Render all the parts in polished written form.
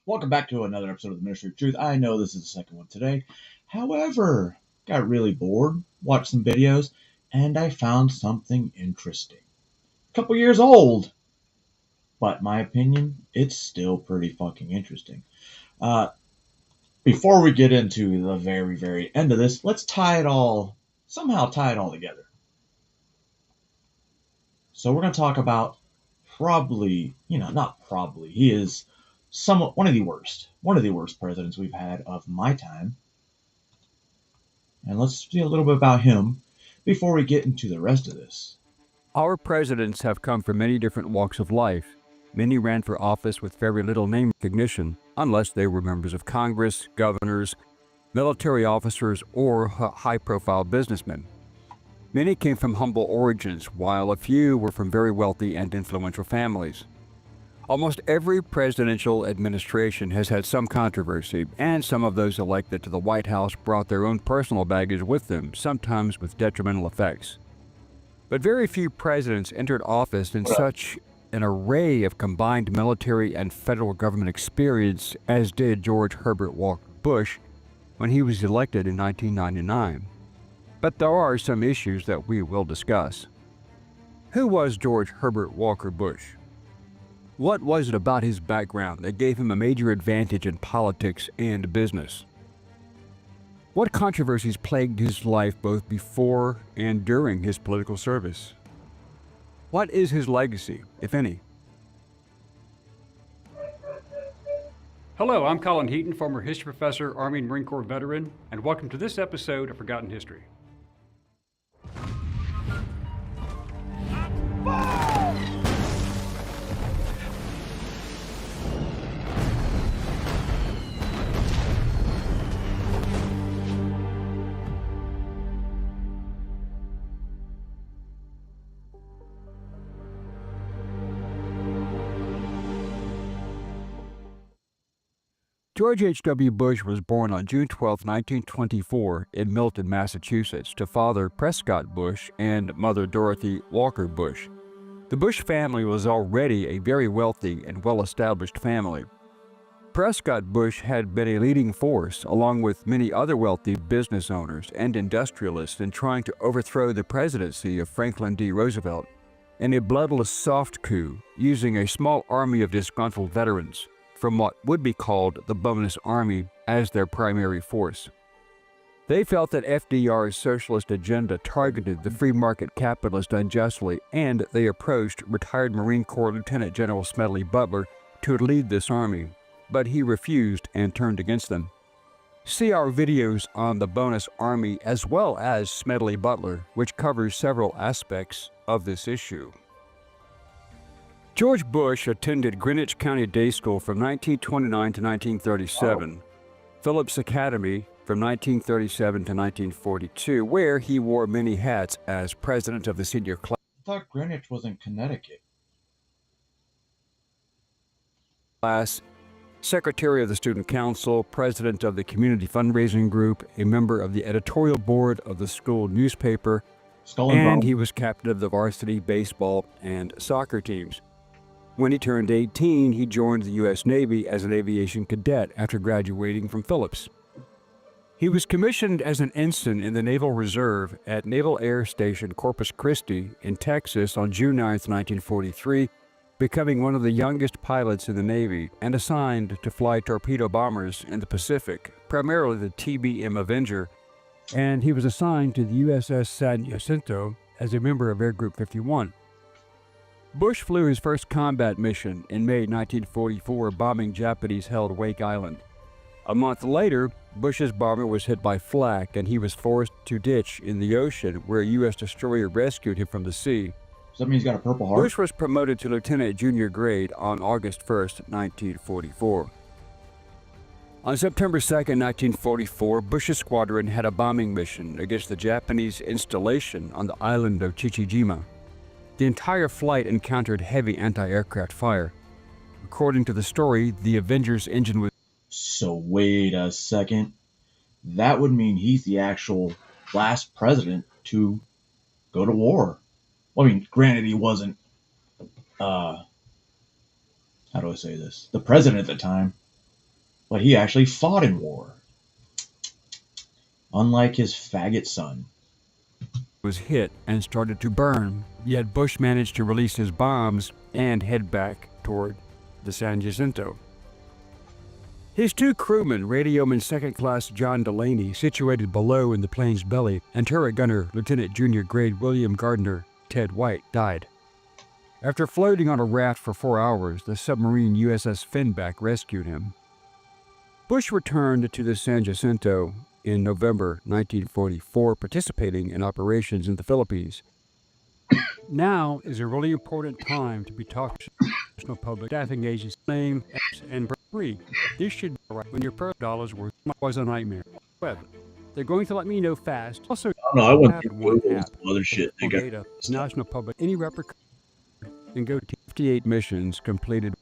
Welcome back to another episode of the Ministry of Truth. I know this is the second one today. However, got really bored, watched some videos, and I found something interesting. A couple years old, but my opinion, it's still pretty fucking interesting. Uh, Before we get into the very end of this, let's somehow tie it all together. So we're going to talk about not probably, he is somewhat one of the worst presidents we've had of my time. And let's see a little bit about him before we get into the rest of this. Our presidents have come from many different walks of life. Many ran for office with very little name recognition, unless they were members of Congress, governors, military officers, or high-profile businessmen. Many came from humble origins, while a few were from very wealthy and influential families. Almost every presidential administration has had some controversy, and some of those elected to the White House brought their own personal baggage with them, sometimes with detrimental effects. But very few presidents entered office in such an array of combined military and federal government experience as did George Herbert Walker Bush when he was elected in 1999. But there are some issues that we will discuss. Who was George Herbert Walker Bush? What was it about his background that gave him a major advantage in politics and business? What controversies plagued his life both before and during his political service? What is his legacy, if any? Hello, I'm Colin Heaton, former history professor, Army and Marine Corps veteran, and welcome to this episode of Forgotten History. George H.W. Bush was born on June 12, 1924, in Milton, Massachusetts, to father Prescott Bush and mother Dorothy Walker Bush. The Bush family was already a very wealthy and well-established family. Prescott Bush had been a leading force, along with many other wealthy business owners and industrialists, in trying to overthrow the presidency of Franklin D. Roosevelt in a bloodless soft coup using a small army of disgruntled veterans from what would be called the Bonus Army as their primary force. They felt that FDR's socialist agenda targeted the free market capitalist unjustly, and they approached retired Marine Corps Lieutenant General Smedley Butler to lead this army, but he refused and turned against them. See our videos on the Bonus Army as well as Smedley Butler, which covers several aspects of this issue. George Bush attended Greenwich County Day School from 1929 to 1937, Phillips Academy from 1937 to 1942, where he wore many hats as president of the senior class. I thought Greenwich was in Connecticut. Secretary of the Student Council, president of the Community Fundraising Group, a member of the editorial board of the school newspaper, and he was captain of the varsity baseball and soccer teams. When he turned 18, he joined the U.S. Navy as an aviation cadet after graduating from Phillips. He was commissioned as an ensign in the Naval Reserve at Naval Air Station Corpus Christi in Texas on June 9, 1943, becoming one of the youngest pilots in the Navy and assigned to fly torpedo bombers in the Pacific, primarily the TBM Avenger, and he was assigned to the USS San Jacinto as a member of Air Group 51. Bush flew his first combat mission in May 1944, bombing Japanese-held Wake Island. A month later, Bush's bomber was hit by flak and he was forced to ditch in the ocean, where a U.S. destroyer rescued him from the sea. Does that mean he's got a Purple Heart? Bush was promoted to lieutenant junior grade on August 1, 1944. On September 2, 1944, Bush's squadron had a bombing mission against the Japanese installation on the island of Chichijima. The entire flight encountered heavy anti-aircraft fire. According to the story, the Avenger's engine was... So wait a second. That would mean he's the actual last president to go to war. Well, I mean, granted, he wasn't, how do I say this? The president at the time. but he actually fought in war, unlike his faggot son. Was hit and started to burn, yet Bush managed to release his bombs and head back toward the San Jacinto. His two crewmen, radioman second class John Delaney, situated below in the plane's belly, and turret gunner Lieutenant Junior Grade William Gardner Ted White, died. After floating on a raft for 4 hours, the submarine USS Finback rescued him. Bush returned to the San Jacinto in November 1944, participating in operations in the Philippines. Now is a really important time to be talking to the National Public Staffing Agency name and free. This should be right when your first dollars worth was a nightmare. Web. They're going to let me know fast. Also, I don't know. I went have through one Google and app. some other shit. They got Data. National Public. Any repercussions and go to 58 missions completed.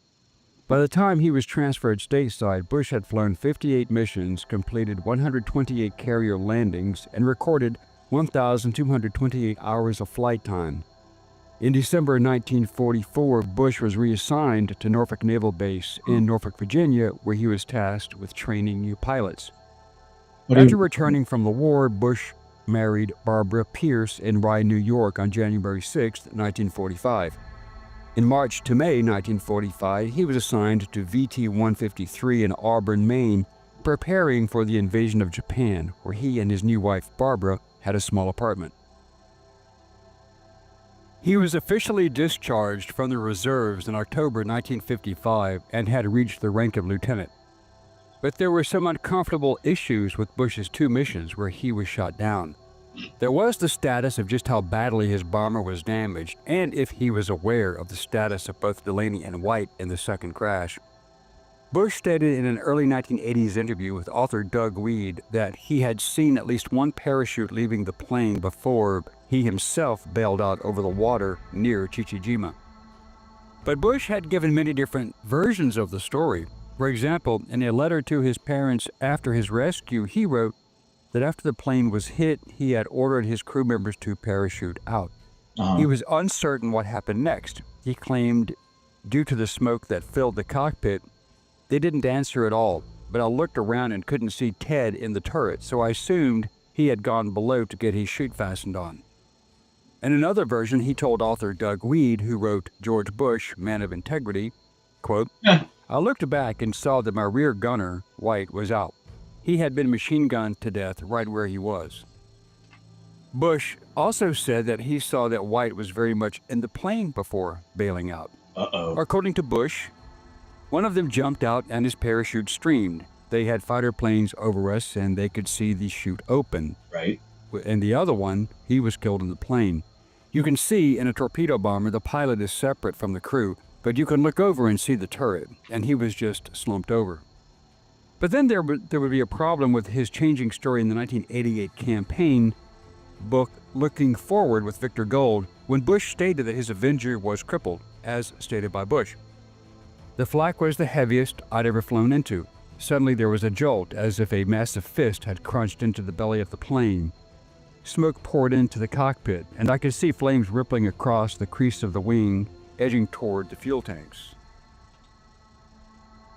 By the time he was transferred stateside, Bush had flown 58 missions, completed 128 carrier landings, and recorded 1,228 hours of flight time. In December 1944, Bush was reassigned to Norfolk Naval Base in Norfolk, Virginia, where he was tasked with training new pilots. After returning from the war, Bush married Barbara Pierce in Rye, New York on January 6, 1945. In March to May 1945, he was assigned to VT-153 in Auburn, Maine, preparing for the invasion of Japan, where he and his new wife, Barbara, had a small apartment. He was officially discharged from the reserves in October 1955 and had reached the rank of lieutenant. But there were some uncomfortable issues with Bush's two missions where he was shot down. There was the status of just how badly his bomber was damaged, and if he was aware of the status of both Delaney and White in the second crash. Bush stated in an early 1980s interview with author Doug Weed that he had seen at least one parachute leaving the plane before he himself bailed out over the water near Chichijima. But Bush had given many different versions of the story. For example, in a letter to his parents after his rescue, he wrote that after the plane was hit, he had ordered his crew members to parachute out. He was uncertain what happened next. He claimed, due to the smoke that filled the cockpit, they didn't answer at all, but I looked around and couldn't see Ted in the turret, so I assumed he had gone below to get his chute fastened on. In another version, he told author Doug Weed, who wrote George Bush, Man of Integrity, quote, I looked back and saw that my rear gunner, White, was out. He had been machine gunned to death right where he was. Bush also said that he saw that White was very much in the plane before bailing out. According to Bush, one of them jumped out and his parachute streamed. They had fighter planes over us and they could see the chute open. Right. And the other one, he was killed in the plane. You can see in a torpedo bomber, the pilot is separate from the crew, but you can look over and see the turret, and he was just slumped over. But then there would be a problem with his changing story in the 1988 campaign book, Looking Forward with Victor Gold, when Bush stated that his Avenger was crippled, as stated by Bush. The flak was the heaviest I'd ever flown into. Suddenly there was a jolt, as if a massive fist had crunched into the belly of the plane. Smoke poured into the cockpit, and I could see flames rippling across the crease of the wing, edging toward the fuel tanks.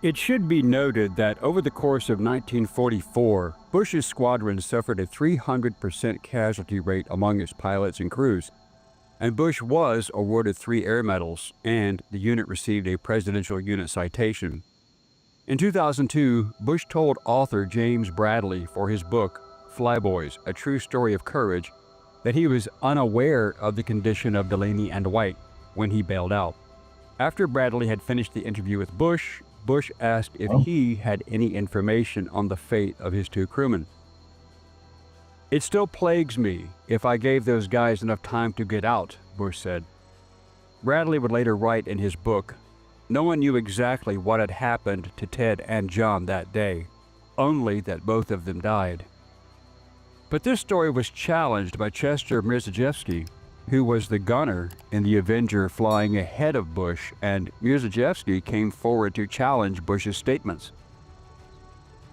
It should be noted that over the course of 1944, Bush's squadron suffered a 300% casualty rate among its pilots and crews, and Bush was awarded 3 air medals, and the unit received a Presidential Unit Citation. In 2002, Bush told author James Bradley for his book, Flyboys, A True Story of Courage, that he was unaware of the condition of Delaney and White when he bailed out. After Bradley had finished the interview with Bush, Bush asked if he had any information on the fate of his 2 crewmen. It still plagues me if I gave those guys enough time to get out, Bush said. Bradley would later write in his book, no one knew exactly what had happened to Ted and John that day, only that both of them died. But this story was challenged by Chester Mirzajewski, who was the gunner in the Avenger flying ahead of Bush, and Mirzajewski came forward to challenge Bush's statements.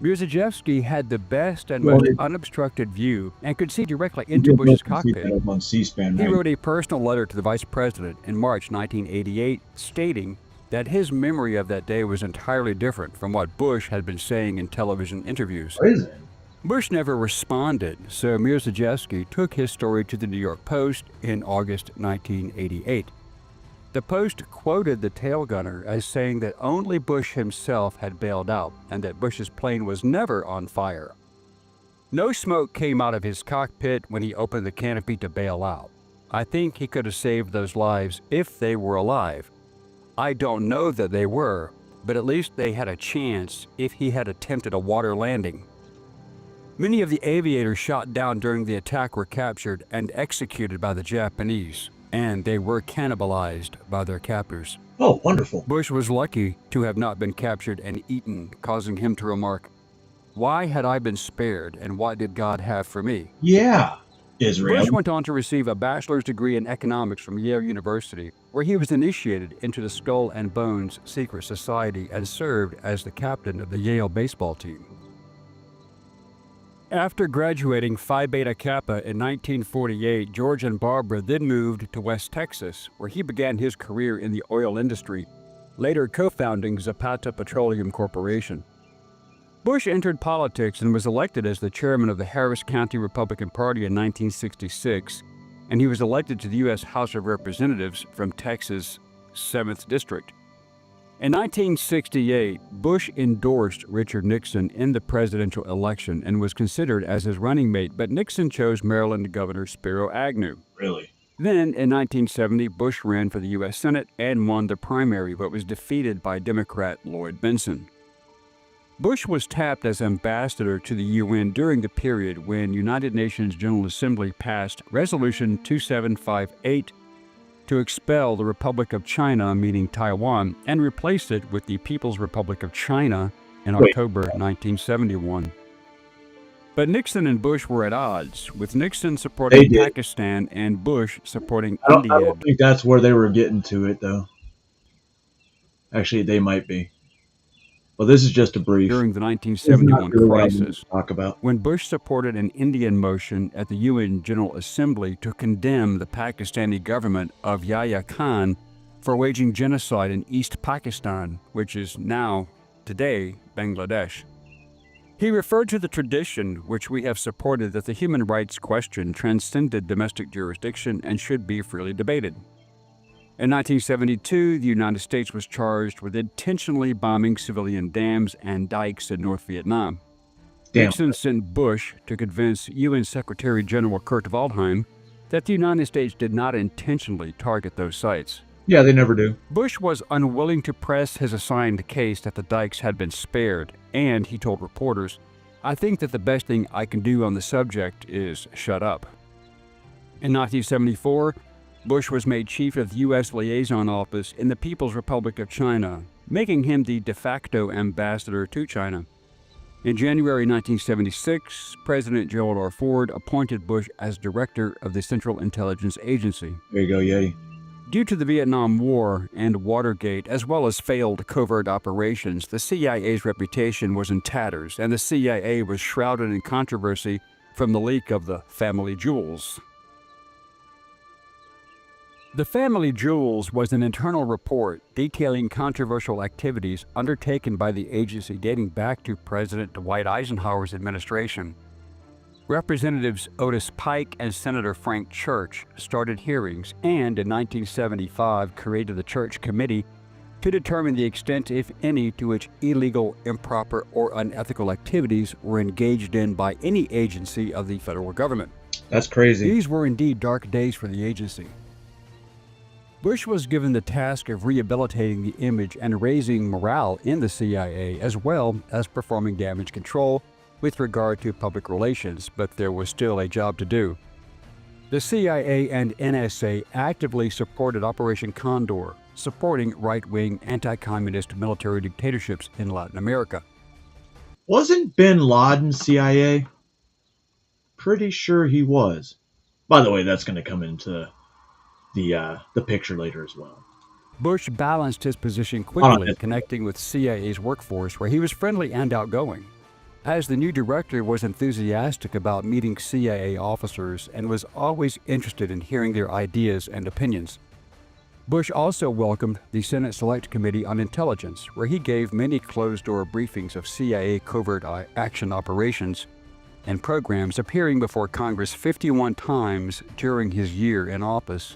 Mirzajewski had the best and most unobstructed view and could see directly into Bush's cockpit. On C-SPAN, He right? wrote a personal letter to the Vice President in March 1988 stating that his memory of that day was entirely different from what Bush had been saying in television interviews. Prison. Bush never responded, so Mirzajeski took his story to the New York Post in August 1988. The Post quoted the tail gunner as saying that only Bush himself had bailed out and that Bush's plane was never on fire. No smoke came out of his cockpit when he opened the canopy to bail out. I think he could have saved those lives if they were alive. I don't know that they were, but at least they had a chance if he had attempted a water landing. Many of the aviators shot down during the attack were captured and executed by the Japanese, and they were cannibalized by their captors. Oh, wonderful. Bush was lucky to have not been captured and eaten, causing him to remark, "Why had I been spared, and what did God have for me?" Yeah, Israel. Bush went on to receive a bachelor's degree in economics from Yale University, where he was initiated into the Skull and Bones Secret Society and served as the captain of the Yale baseball team. After graduating Phi Beta Kappa in 1948, George and Barbara then moved to West Texas, where he began his career in the oil industry, later co-founding Zapata Petroleum Corporation. Bush entered politics and was elected as the chairman of the Harris County Republican Party in 1966, and he was elected to the U.S. House of Representatives from Texas' 7th District. In 1968, Bush endorsed Richard Nixon in the presidential election and was considered as his running mate, but Nixon chose Maryland Governor Spiro Agnew. Really? Then, in 1970, Bush ran for the U.S. Senate and won the primary, but was defeated by Democrat Lloyd Bentsen. Bush was tapped as ambassador to the UN during the period when United Nations General Assembly passed Resolution 2758 to expel the Republic of China, meaning Taiwan, and replace it with the People's Republic of China in October 1971. But Nixon and Bush were at odds, with Nixon supporting Pakistan and Bush supporting India. I don't think that's where they were getting to it, though. Actually, they might be. Well, this is just a brief. During the 1971 crisis, talk about. When Bush supported an Indian motion at the UN General Assembly to condemn the Pakistani government of Yahya Khan for waging genocide in East Pakistan, which is now, today, Bangladesh. He referred to the tradition which we have supported that the human rights question transcended domestic jurisdiction and should be freely debated. In 1972, the United States was charged with intentionally bombing civilian dams and dikes in North Vietnam. Nixon sent Bush to convince UN Secretary General Kurt Waldheim that the United States did not intentionally target those sites. Yeah, they never do. Bush was unwilling to press his assigned case that the dikes had been spared, and he told reporters, "I think that the best thing I can do on the subject is shut up." In 1974, Bush was made chief of the U.S. Liaison Office in the People's Republic of China, making him the de facto ambassador to China. In January 1976, President Gerald R. Ford appointed Bush as director of the Central Intelligence Agency. There you go, Yeti. Due to the Vietnam War and Watergate, as well as failed covert operations, the CIA's reputation was in tatters, and the CIA was shrouded in controversy from the leak of the Family Jewels. The Family Jewels was an internal report detailing controversial activities undertaken by the agency dating back to President Dwight Eisenhower's administration. Representatives Otis Pike and Senator Frank Church started hearings and in 1975 created the Church Committee to determine the extent, if any, to which illegal, improper, or unethical activities were engaged in by any agency of the federal government. That's crazy. These were indeed dark days for the agency. Bush was given the task of rehabilitating the image and raising morale in the CIA, as well as performing damage control with regard to public relations, but there was still a job to do. The CIA and NSA actively supported Operation Condor, supporting right-wing anti-communist military dictatorships in Latin America. Wasn't bin Laden CIA? Pretty sure he was. By the way, that's going to come into the picture later as well. Bush balanced his position quickly, connecting with CIA's workforce, where he was friendly and outgoing. As the new director was enthusiastic about meeting CIA officers and was always interested in hearing their ideas and opinions. Bush also welcomed the Senate Select Committee on Intelligence, where he gave many closed-door briefings of CIA covert action operations and programs, appearing before Congress 51 times during his year in office,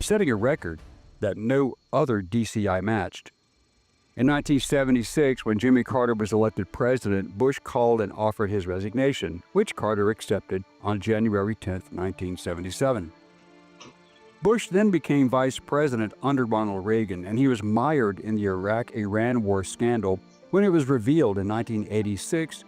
setting a record that no other DCI matched. In 1976, when Jimmy Carter was elected president, Bush called and offered his resignation, which Carter accepted on January 10, 1977. Bush then became vice president under Ronald Reagan, and he was mired in the Iraq-Iran war scandal when it was revealed in 1986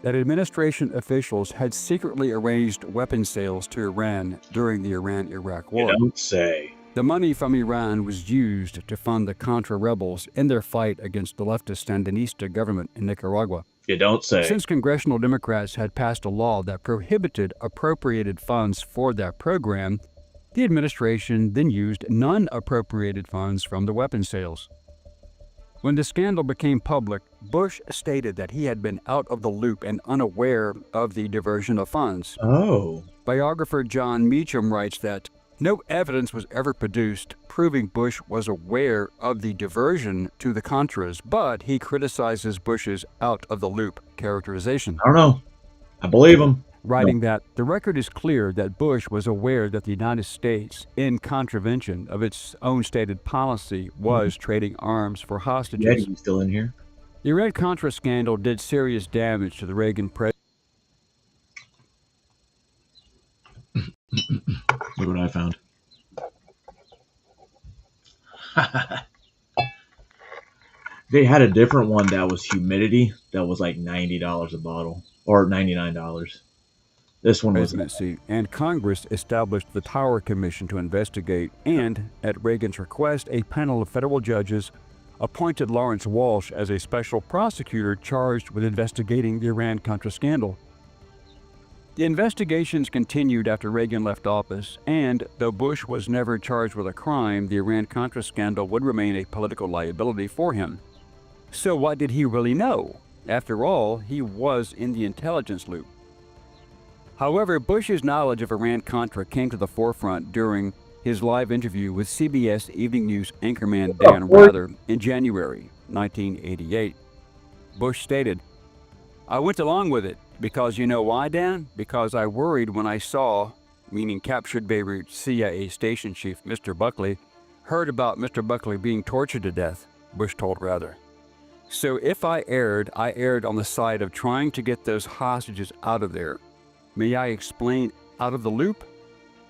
that administration officials had secretly arranged weapon sales to Iran during the Iran-Iraq war. You don't say. The money from Iran was used to fund the Contra rebels in their fight against the leftist Sandinista government in Nicaragua. You don't say. Since congressional Democrats had passed a law that prohibited appropriated funds for that program, the administration then used non-appropriated funds from the weapon sales. When the scandal became public, Bush stated that he had been out of the loop and unaware of the diversion of funds. Oh. Biographer John Meacham writes that no evidence was ever produced proving Bush was aware of the diversion to the Contras, but he criticizes Bush's out-of-the-loop characterization. I don't know. I believe him. Writing that the record is clear that Bush was aware that the United States, in contravention of its own stated policy, was trading arms for hostages. Yeah, he's still in here. The Iran-Contra scandal did serious damage to the Reagan presidency. Look what I found. They had a different one that was humidity that was like $90 a bottle, or $99. This one was... And Congress established the Tower Commission to investigate, and, at Reagan's request, a panel of federal judges appointed Lawrence Walsh as a special prosecutor charged with investigating the Iran-Contra scandal. The investigations continued after Reagan left office, and though Bush was never charged with a crime, the Iran-Contra scandal would remain a political liability for him. So what did he really know? After all, he was in the intelligence loop. However, Bush's knowledge of Iran-Contra came to the forefront during his live interview with CBS Evening News anchorman Dan Rather in January 1988. Bush stated, "I went along with it because you know why, Dan? Because I worried when I saw, meaning captured Beirut CIA station chief Mr. Buckley, heard about Mr. Buckley being tortured to death," Bush told Rather. "So if I erred on the side of trying to get those hostages out of there. May I explain out of the loop?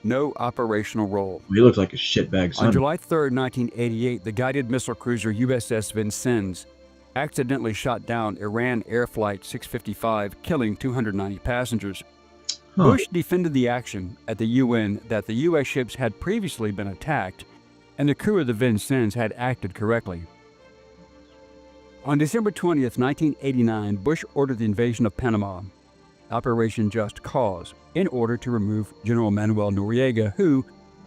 No operational role." He looks like a shitbag son. On July 3, 1988, the guided missile cruiser USS Vincennes accidentally shot down Iran Air Flight 655, killing 290 passengers. Bush defended the action at the UN that the U.S. ships had previously been attacked and the crew of the Vincennes had acted correctly. On December 20, 1989, Bush ordered the invasion of Panama, Operation Just Cause, in order to remove General Manuel Noriega, who,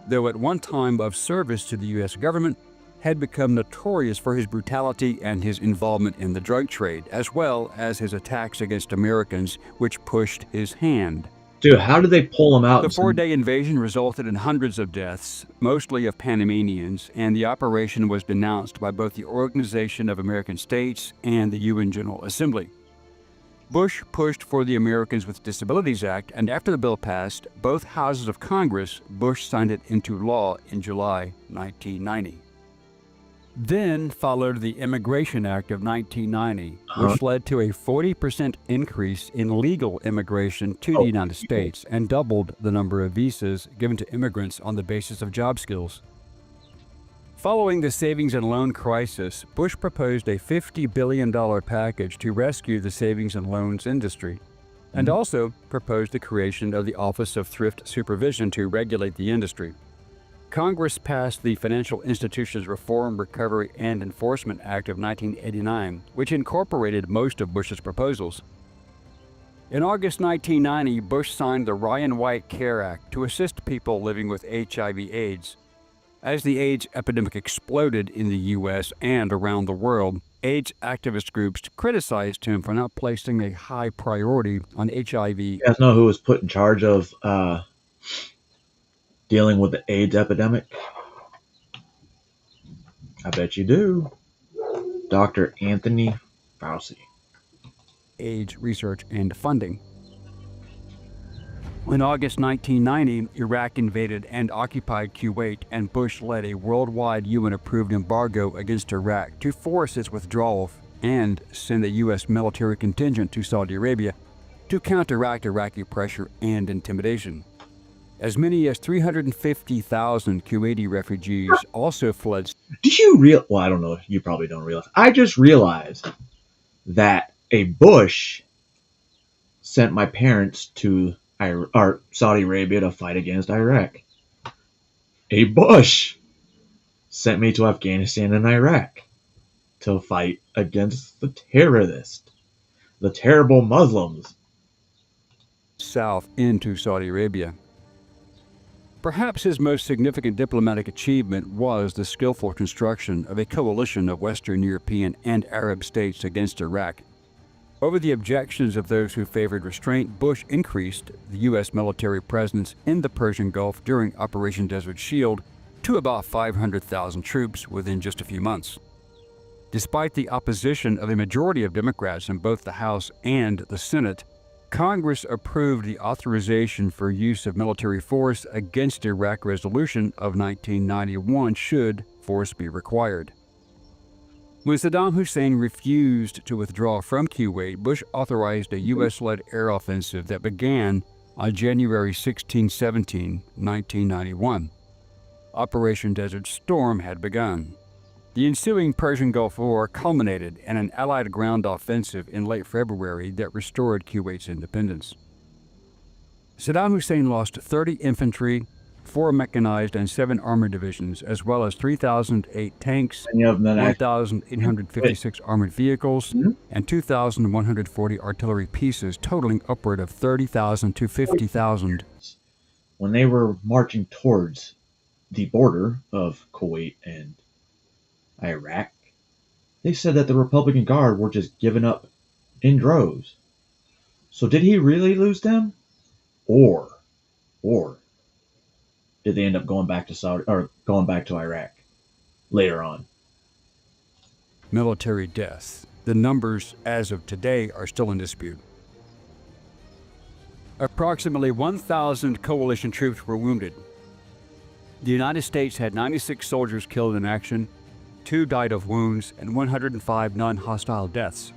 though at one time of service to the U.S. government, had become notorious for his brutality and his involvement in the drug trade, as well as his attacks against Americans, which pushed his hand. Dude, how did they pull him out? The four-day invasion resulted in hundreds of deaths, mostly of Panamanians, and the operation was denounced by both the Organization of American States and the UN General Assembly. Bush pushed for the Americans with Disabilities Act, and after the bill passed both houses of Congress, Bush signed it into law in July 1990. Then followed the Immigration Act of 1990, which led to a 40% increase in legal immigration to the United States and doubled the number of visas given to immigrants on the basis of job skills. Following the savings and loan crisis, Bush proposed a $50 billion package to rescue the savings and loans industry, and also proposed the creation of the Office of Thrift Supervision to regulate the industry. Congress passed the Financial Institutions Reform, Recovery, and Enforcement Act of 1989, which incorporated most of Bush's proposals. In August 1990, Bush signed the Ryan White Care Act to assist people living with HIV/AIDS. As the AIDS epidemic exploded in the U.S. and around the world, AIDS activist groups criticized him for not placing a high priority on HIV. You guys know who was put in charge of dealing with the AIDS epidemic? I bet you do. Dr. Anthony Fauci. AIDS research and funding. In August 1990, Iraq invaded and occupied Kuwait, and Bush led a worldwide UN-approved embargo against Iraq to force its withdrawal and send a U.S. military contingent to Saudi Arabia to counteract Iraqi pressure and intimidation. As many as 350,000 Kuwaiti refugees also fled. Do you well, I don't know. You probably don't realize. I just realized that a Bush sent my parents to Saudi Arabia to fight against Iraq. A Bush sent me to Afghanistan and Iraq to fight against the terrorists, the terrible Muslims. South into Saudi Arabia. Perhaps his most significant diplomatic achievement was the skillful construction of a coalition of Western European and Arab states against Iraq. Over the objections of those who favored restraint, Bush increased the U.S. military presence in the Persian Gulf during Operation Desert Shield to about 500,000 troops within just a few months. Despite the opposition of a majority of Democrats in both the House and the Senate, Congress approved the authorization for use of military force against Iraq resolution of 1991 should force be required. When Saddam Hussein refused to withdraw from Kuwait, Bush authorized a U.S.-led air offensive that began on January 16-17, 1991. Operation Desert Storm had begun. The ensuing Persian Gulf War culminated in an Allied ground offensive in late February that restored Kuwait's independence. Saddam Hussein lost 30 infantry, 4 mechanized and 7 armored divisions, as well as 3,008 tanks, 1,856 armored vehicles, and 2,140 artillery pieces, totaling upward of 30,000 to 50,000. When they were marching towards the border of Kuwait and Iraq, they said that the Republican Guard were just giving up in droves. So did he really lose them? Or did they end up going back to Iraq later on? Military deaths. The numbers as of today are still in dispute. Approximately 1,000 coalition troops were wounded. The United States had 96 soldiers killed in action, 2 died of wounds, and 105 non-hostile deaths.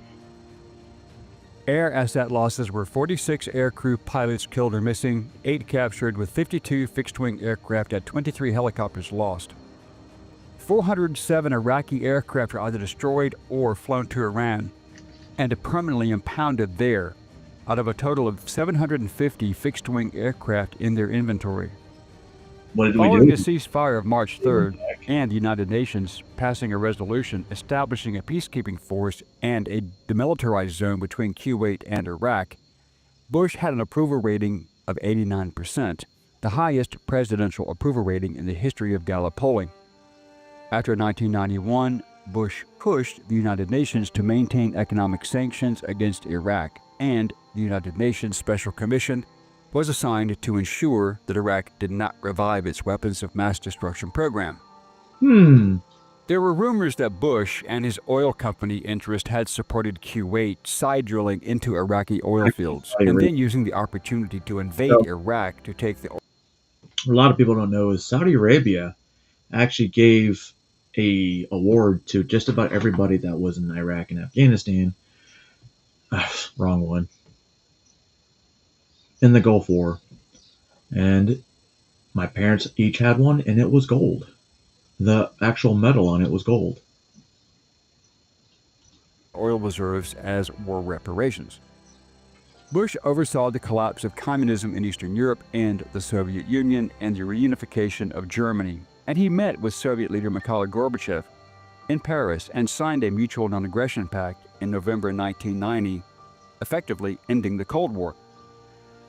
Air asset losses were 46 aircrew pilots killed or missing, 8 captured, with 52 fixed-wing aircraft and 23 helicopters lost. 407 Iraqi aircraft were either destroyed or flown to Iran and permanently impounded there, out of a total of 750 fixed-wing aircraft in their inventory. Following the ceasefire of March 3rd and the United Nations passing a resolution establishing a peacekeeping force and a demilitarized zone between Kuwait and Iraq, Bush had an approval rating of 89%, the highest presidential approval rating in the history of Gallup polling. After 1991, Bush pushed the United Nations to maintain economic sanctions against Iraq, and the United Nations Special Commission was assigned to ensure that Iraq did not revive its weapons of mass destruction program. There were rumors that Bush and his oil company interest had supported Kuwait side drilling into Iraqi oil fields and then using the opportunity to invade Iraq to take the oil. A lot of people don't know is Saudi Arabia actually gave a award to just about everybody that was in Iraq and Afghanistan. Wrong one. In the Gulf War. And my parents each had one, and it was gold. The actual metal on it was gold. Oil reserves as war reparations. Bush oversaw the collapse of communism in Eastern Europe and the Soviet Union and the reunification of Germany, and he met with Soviet leader Mikhail Gorbachev in Paris and signed a mutual non-aggression pact in November 1990, effectively ending the Cold War.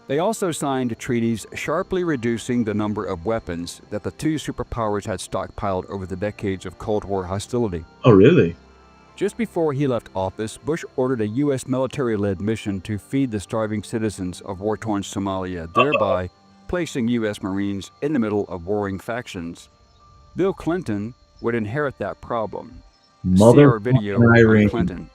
They also signed treaties sharply reducing the number of weapons that the two superpowers had stockpiled over the decades of Cold War hostility. Oh, really? Just before he left office, Bush ordered a U.S. military-led mission to feed the starving citizens of war-torn Somalia, thereby placing U.S. Marines in the middle of warring factions. Bill Clinton would inherit that problem. See our video Motherfucking on Irene. Clinton.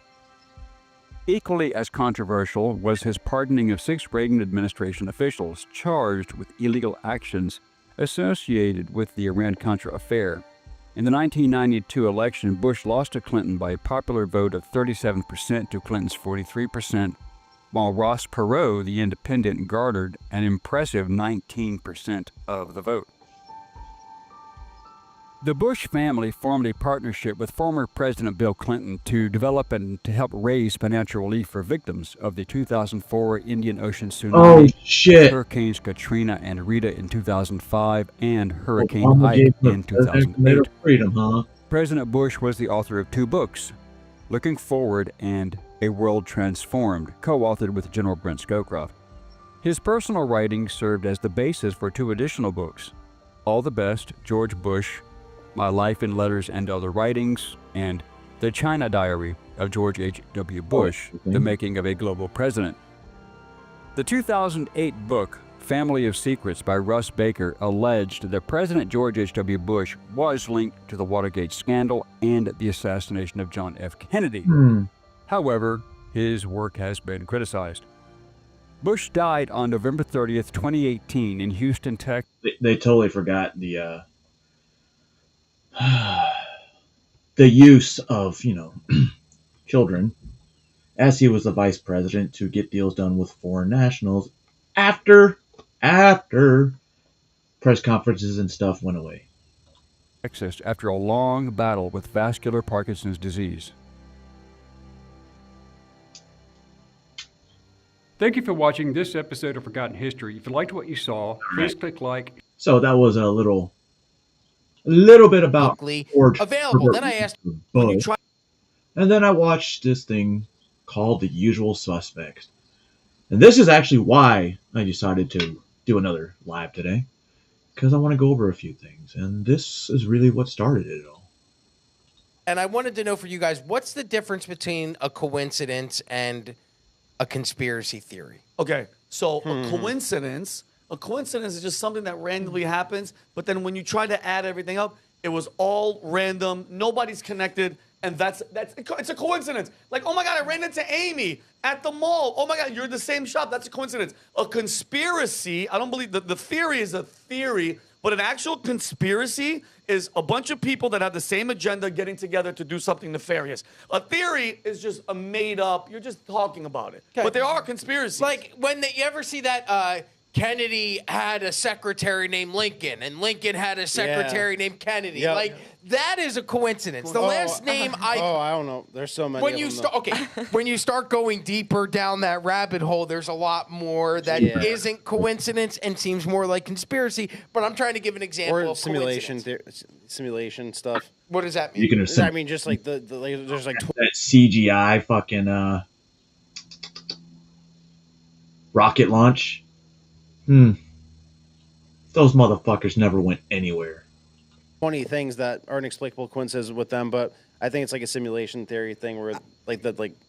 Equally as controversial was his pardoning of 6 Reagan administration officials charged with illegal actions associated with the Iran-Contra affair. In the 1992 election, Bush lost to Clinton by a popular vote of 37% to Clinton's 43%, while Ross Perot, the independent, garnered an impressive 19% of the vote. The Bush family formed a partnership with former President Bill Clinton to develop and to help raise financial relief for victims of the 2004 Indian Ocean Oh tsunami, shit! Hurricanes Katrina and Rita in 2005, and Hurricane Obama Ike gave them in a presidential 2008. freedom, huh? President Bush was the author of 2 books, Looking Forward and A World Transformed, co-authored with General Brent Scowcroft. His personal writings served as the basis for 2 additional books, All the Best, George Bush, My Life in Letters and Other Writings, and The China Diary of George H.W. Bush, The Making of a Global President. The 2008 book, Family of Secrets by Russ Baker, alleged that President George H.W. Bush was linked to the Watergate scandal and the assassination of John F. Kennedy. However, his work has been criticized. Bush died on November 30th, 2018 in Houston, Texas. They totally forgot the the use of, children, as he was the vice president, to get deals done with foreign nationals after press conferences and stuff went away. Texas after a long battle with vascular Parkinson's disease. Thank you for watching this episode of Forgotten History. If you liked what you saw, please click like. So that was a little bit about George available. Then I asked when you try. And then I watched this thing called The Usual Suspects. And this is actually why I decided to do another live today, because I want to go over a few things. And this is really what started it all. And I wanted to know for you guys, what's the difference between a coincidence and a conspiracy theory? Okay, so a coincidence is just something that randomly happens, but then when you try to add everything up, it was all random, nobody's connected, and it's a coincidence. Like, oh my God, I ran into Amy at the mall. Oh my God, you're in the same shop. That's a coincidence. A conspiracy, I don't believe, the theory is a theory, but an actual conspiracy is a bunch of people that have the same agenda getting together to do something nefarious. A theory is just a made up, you're just talking about it. Okay. But there are conspiracies. Like when you ever see that Kennedy had a secretary named Lincoln, and Lincoln had a secretary named Kennedy. Yep. Like, that is a coincidence. The last name I don't know. There's so many. when you start when you start going deeper down that rabbit hole, there's a lot more that isn't coincidence and seems more like conspiracy. But I'm trying to give an example or of simulation stuff. What does that mean? You can assume I mean, just like the there's like that CGI fucking rocket launch. Those motherfuckers never went anywhere. 20 things that are inexplicable coincidences with them, but I think it's like a simulation theory thing where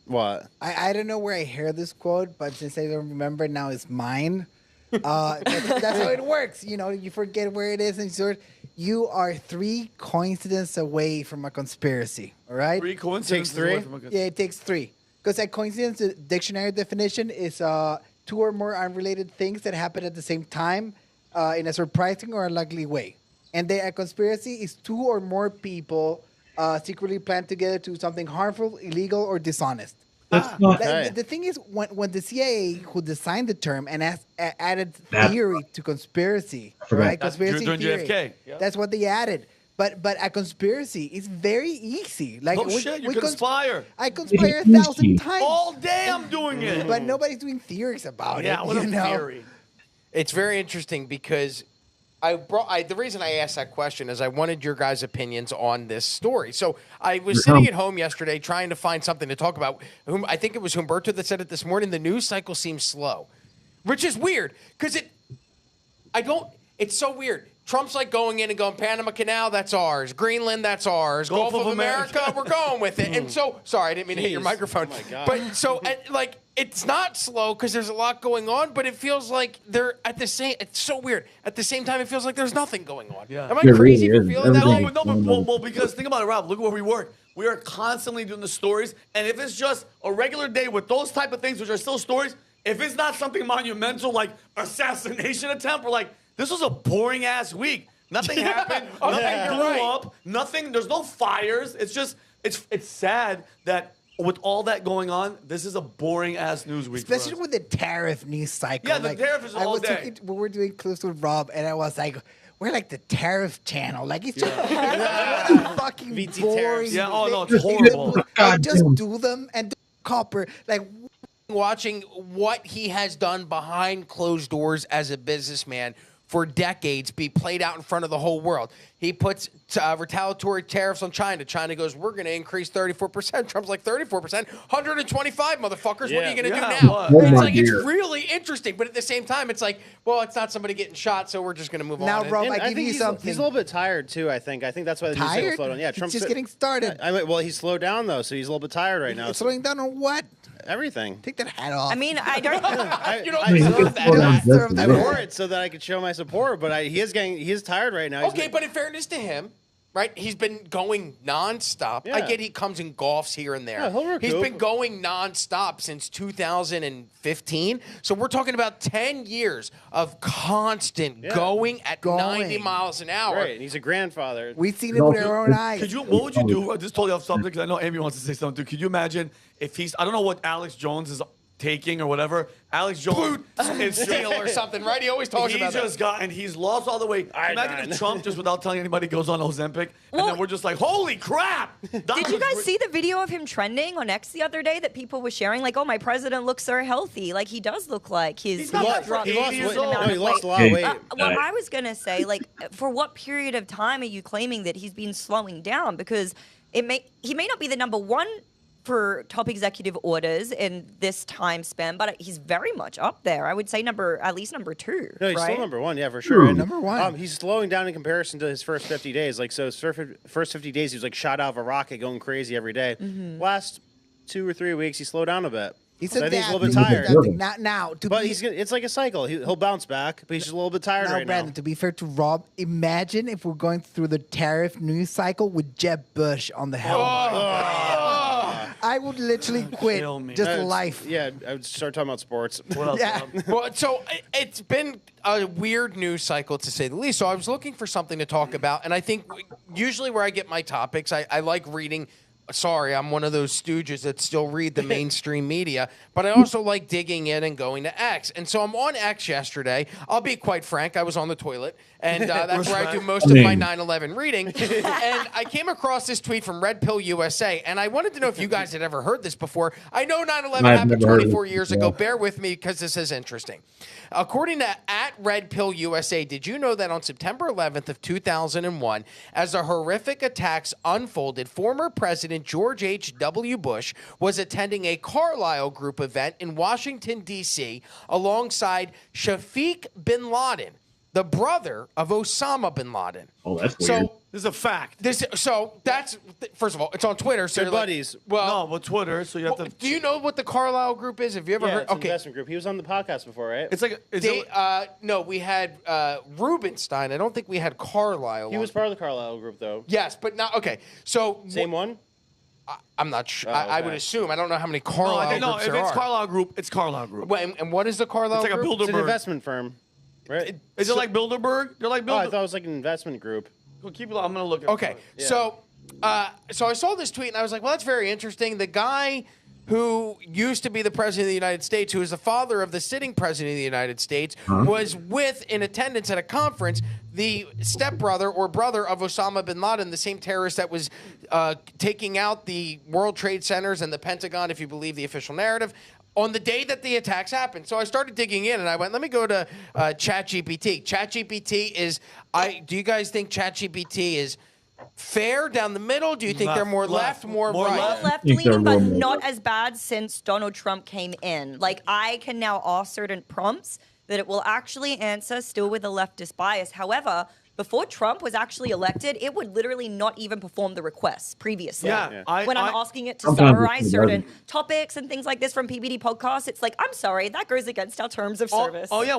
what? I don't know where I heard this quote, but since I don't remember now, it's mine. That's how it works. You forget where it is, and sort. You are 3 coincidences away from a conspiracy. All right. 3 coincidences. Takes 3? away from a Yeah, it takes 3. Because a coincidence, the dictionary definition is 2 or more unrelated things that happen at the same time in a surprising or unlikely way. And a conspiracy is 2 or more people secretly planned together to do something harmful, illegal, or dishonest. That's not The thing is, when the CIA, who designed the term and added theory to conspiracy, right? That's Conspiracy during theory. JFK. Yep. That's what they added. But a conspiracy is very easy. Like You conspire. I conspire 1,000 times. All day I'm doing it. But nobody's doing theories about it. Yeah, what a theory. It's very interesting because the reason I asked that question is I wanted your guys' opinions on this story. So I was sitting at home yesterday trying to find something to talk about. I think it was Humberto that said it this morning. The news cycle seems slow, which is weird because it's so weird. Trump's like going in and going, Panama Canal, that's ours. Greenland, that's ours. Gulf of America, we're going with it. And so, sorry, I didn't mean to hit your microphone. Oh my God. But so, like, it's not slow because there's a lot going on, but it feels like they're at the same. It's so weird. At the same time, it feels like there's nothing going on. Yeah. Am I It crazy really for is. feeling that way? Everything- Well, because think about it, Rob. Look where we work. We are constantly doing the stories, and if it's just a regular day with those type of things, which are still stories, if it's not something monumental like assassination attempt, we're like, this was a boring ass week. Nothing happened. Nothing blew up. Nothing. There's no fires. It's just it's sad that with all that going on, this is a boring ass news week. Especially for us. with the tariff news cycle. Yeah, the tariff is I all was day. talking- when we're doing clips with Rob, and I was like, we're like the tariff channel. Like, it's just fucking VT boring. tariffs. Yeah, oh, no, it's things. horrible. Like, God just damn. do them and do copper. Like, Watching what he has done behind closed doors as a businessman for decades be played out in front of the whole world. He puts retaliatory tariffs on China. China goes, we're going to increase 34%. Trump's like, 34%? 125, motherfuckers. What are Yeah. you going to Yeah, do now? what? Oh It's my like, it's dear. really interesting. But at the same time, it's like, well, it's not somebody getting shot, so we're just going to move Now, on. Rob, And I I give think you he's something. a little bit tired too. I think that's why the news cycle Tired? slowed down. Yeah, He's Trump's just getting started. well, he slowed down though, so he's a little bit tired right now. Slowing down on what? Everything. Take that hat off. I mean, I don't. You don't I mean, deserve he could that. slow down You just deserve a that. little. wore it so that I could show my support, but he is tired right now. He's Okay, but in fairness to him, right? He's been going nonstop. I Yeah. get he comes and golfs here and there. Yeah, he'll recoup. He's been going nonstop since 2015. So we're talking about 10 years of constant going at Going. 90 miles an hour. right. He's a grandfather. We've seen it with our own eyes. Could you? What would you do? Just totally off subject because I know Amy wants to say something too. Could you imagine if he's? I don't know what Alex Jones is taking or whatever. Alex Jones is Steel or something, right? He always talks He about just got and he's lost all the way. Imagine if Trump just without telling anybody goes on Ozempic, and Well- then we're just like, holy crap! Did you guys see the video of him trending on X the other day that people were sharing? Like, oh, my president looks so healthy. Like, he does look like He's not that dropped freaking a 80 decent years old. amount No, he of lost a weight. lot of weight. Well, I was gonna say, like, for what period of time are you claiming that he's been slowing down? Because he may not be the number one for top executive orders in this time span, but he's very much up there. I would say at least number two. No, he's right? still number one, yeah, for sure. And, Number one. He's slowing down in comparison to his first 50 days. Like, so his first 50 days, he was like shot out of a rocket, going crazy every day. Last 2 or 3 weeks, he slowed down a bit. He's So I think he's a little bit adapting, tired. adapting. Not now. But it's like a cycle. He'll bounce back, but he's just a little bit tired Now, right Brandon, now. to be fair to Rob, imagine if we're going through the tariff news cycle with Jeb Bush on the helm. I would literally quit Kill me. just That's- life. Yeah, I would start talking about sports. What else? Yeah. Rob? Well, so it's been a weird news cycle to say the least. So I was looking for something to talk about, and I think usually where I get my topics, I like reading. Sorry, I'm one of those stooges that still read the mainstream media, but I also like digging in and going to X. And so I'm on X yesterday. I'll be quite frank, I was on the toilet, and that's where I do most of my 9/11 reading. And I came across this tweet from Red Pill USA, and I wanted to know if you guys had ever heard this before. I know 9/11 I've happened never heard of 24 it, years yeah. ago. Bear with me because this is interesting. According to @RedPillUSA, did you know that on September 11th of 2001, as the horrific attacks unfolded, former President George H.W. Bush was attending a Carlyle Group event in Washington, D.C., alongside Shafiq bin Laden, the brother of Osama bin Laden. Oh, that's weird. So This is a fact. that's first of all, it's on Twitter. So They're you're like, buddies. well, No, with Twitter, so you have to. do you know what the Carlyle Group is? Have you ever Yeah, heard? it's an investment group. He was on the podcast before, right? It's like No, we had Rubenstein. I don't think we had Carlisle. He was part of the Carlisle group, though. Yes, but not okay. So Same one? I'm not sure. Oh, I would okay. assume. I don't know how many no, Carlisle no. groups If there it's are. Carlisle Group, it's Carlisle Group. Wait, and what is the Carlisle It's like a Group? It's an Bilderberg. investment firm, right? Is it like Bilderberg? They're like Oh, I Bilderberg. thought it was like an investment group. Well, keep it. I'm gonna look at. Okay, so I saw this tweet and I was like, well, that's very interesting. The guy who used to be the president of the United States, who is the father of the sitting president of the United States, was in attendance at a conference, the stepbrother or brother of Osama bin Laden, the same terrorist that was taking out the World Trade Centers and the Pentagon, if you believe the official narrative, on the day that the attacks happened. So I started digging in and I went, let me go to ChatGPT. ChatGPT is, do you guys think ChatGPT is fair down the middle? Do you think they're more left, more right? left. Left think they're leaning, but more not as bad since Donald Trump came in. Like, I can now ask certain prompts that it will actually answer still with a leftist bias. However, before Trump was actually elected, it would literally not even perform the requests previously. Yeah. When I'm asking it to Sometimes it summarize certain doesn't. topics and things like this from PBD podcasts, it's like, I'm sorry, that goes against our terms of service. Oh yeah,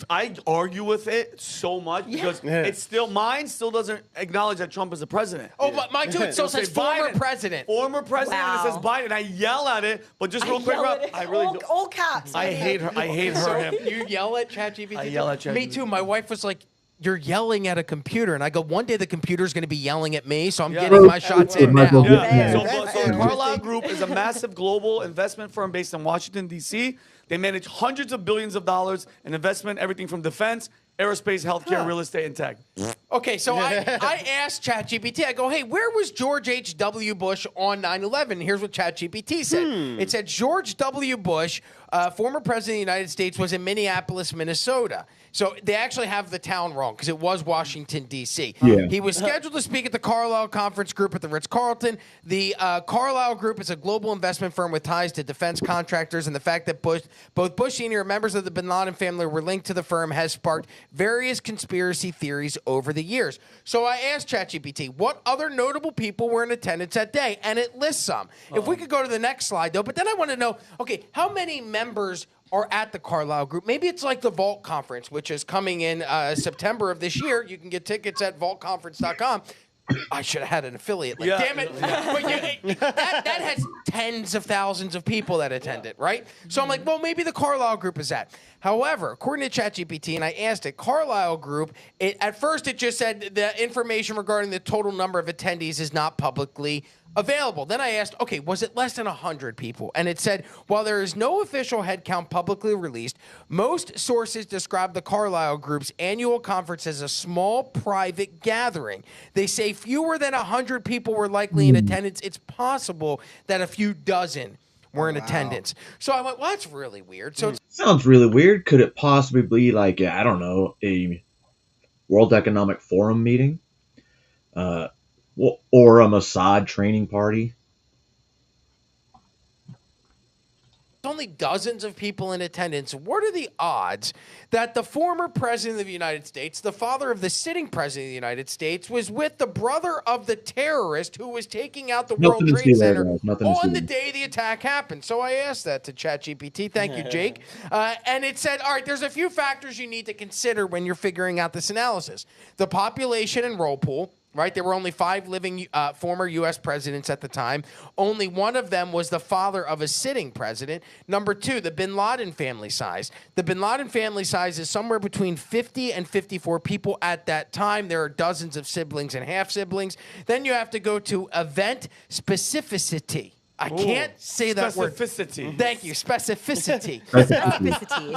I argue with it so much because it's still mine still doesn't acknowledge that Trump is the president. Oh, but mine too. It still It'll say says former Biden. president. Former president. Wow. And it says Biden. I yell at it, but just real quick, yell Rob, at it. I really do. all caps. I hate her. I hate her. Him. You yell at ChatGPT? I yell at Me ChatGPT. too. My wife was like, "You're yelling at a computer," and I go, "One day the computer's going to be yelling at me, so I'm getting my shots in Might as now." well get Yeah. that. So the Carlyle Group is a massive global investment firm based in Washington, D.C. They manage hundreds of billions of dollars in investment, everything from defense, aerospace, healthcare, real estate, and tech. Okay, so I asked ChatGPT, I go, "Hey, where was George H.W. Bush on 9/11?" Here's what ChatGPT said. It said George W. Bush, former president of the United States, was in Minneapolis, Minnesota. So they actually have the town wrong because it was Washington, D.C. Yeah. He was scheduled to speak at the Carlyle Conference Group at the Ritz-Carlton. The Carlyle Group is a global investment firm with ties to defense contractors, and the fact that both Bush Sr. and members of the bin Laden family were linked to the firm has sparked various conspiracy theories over the years. So I asked ChatGPT, what other notable people were in attendance that day? And it lists some. If we could go to the next slide, though, but then I want to know, okay, how many members are at the Carlyle Group? Maybe it's like the Vault Conference, which is coming in September of this year. You can get tickets at vaultconference.com. I should have had an affiliate link. Yeah. Damn it. But that has tens of thousands of people that attend it, right? So I'm like, well, maybe the Carlyle Group is that. However, according to ChatGPT, and I asked it, Carlyle Group, at first it just said the information regarding the total number of attendees is not publicly available. Then I asked, okay, was it less than 100 people? And it said, while there is no official headcount publicly released, most sources describe the Carlyle Group's annual conference as a small private gathering. They say fewer than 100 people were likely in attendance. It's possible that a few dozen were in attendance. So I went, well, that's really weird. So it's Sounds really weird. Could it possibly be like, I don't know, a World Economic Forum meeting? Or a Mossad training party? only dozens of people in attendance. What are the odds that the former president of the United States, the father of the sitting president of the United States, was with the brother of the terrorist who was taking out the World Nothing to see Trade there, Center guys. Nothing to see on the there. day the attack happened? So I asked that to ChatGPT. Thank you, Jake. And it said, all right, there's a few factors you need to consider when you're figuring out this analysis. The population and roll pool. Right, there were only 5 living former U.S. presidents at the time. Only one of them was the father of a sitting president. Number 2, the bin Laden family size. The bin Laden family size is somewhere between 50 and 54 people at that time. There are dozens of siblings and half-siblings. Then you have to go to event specificity. I can't say that word. Specificity. Thank you. Specificity. Specificity.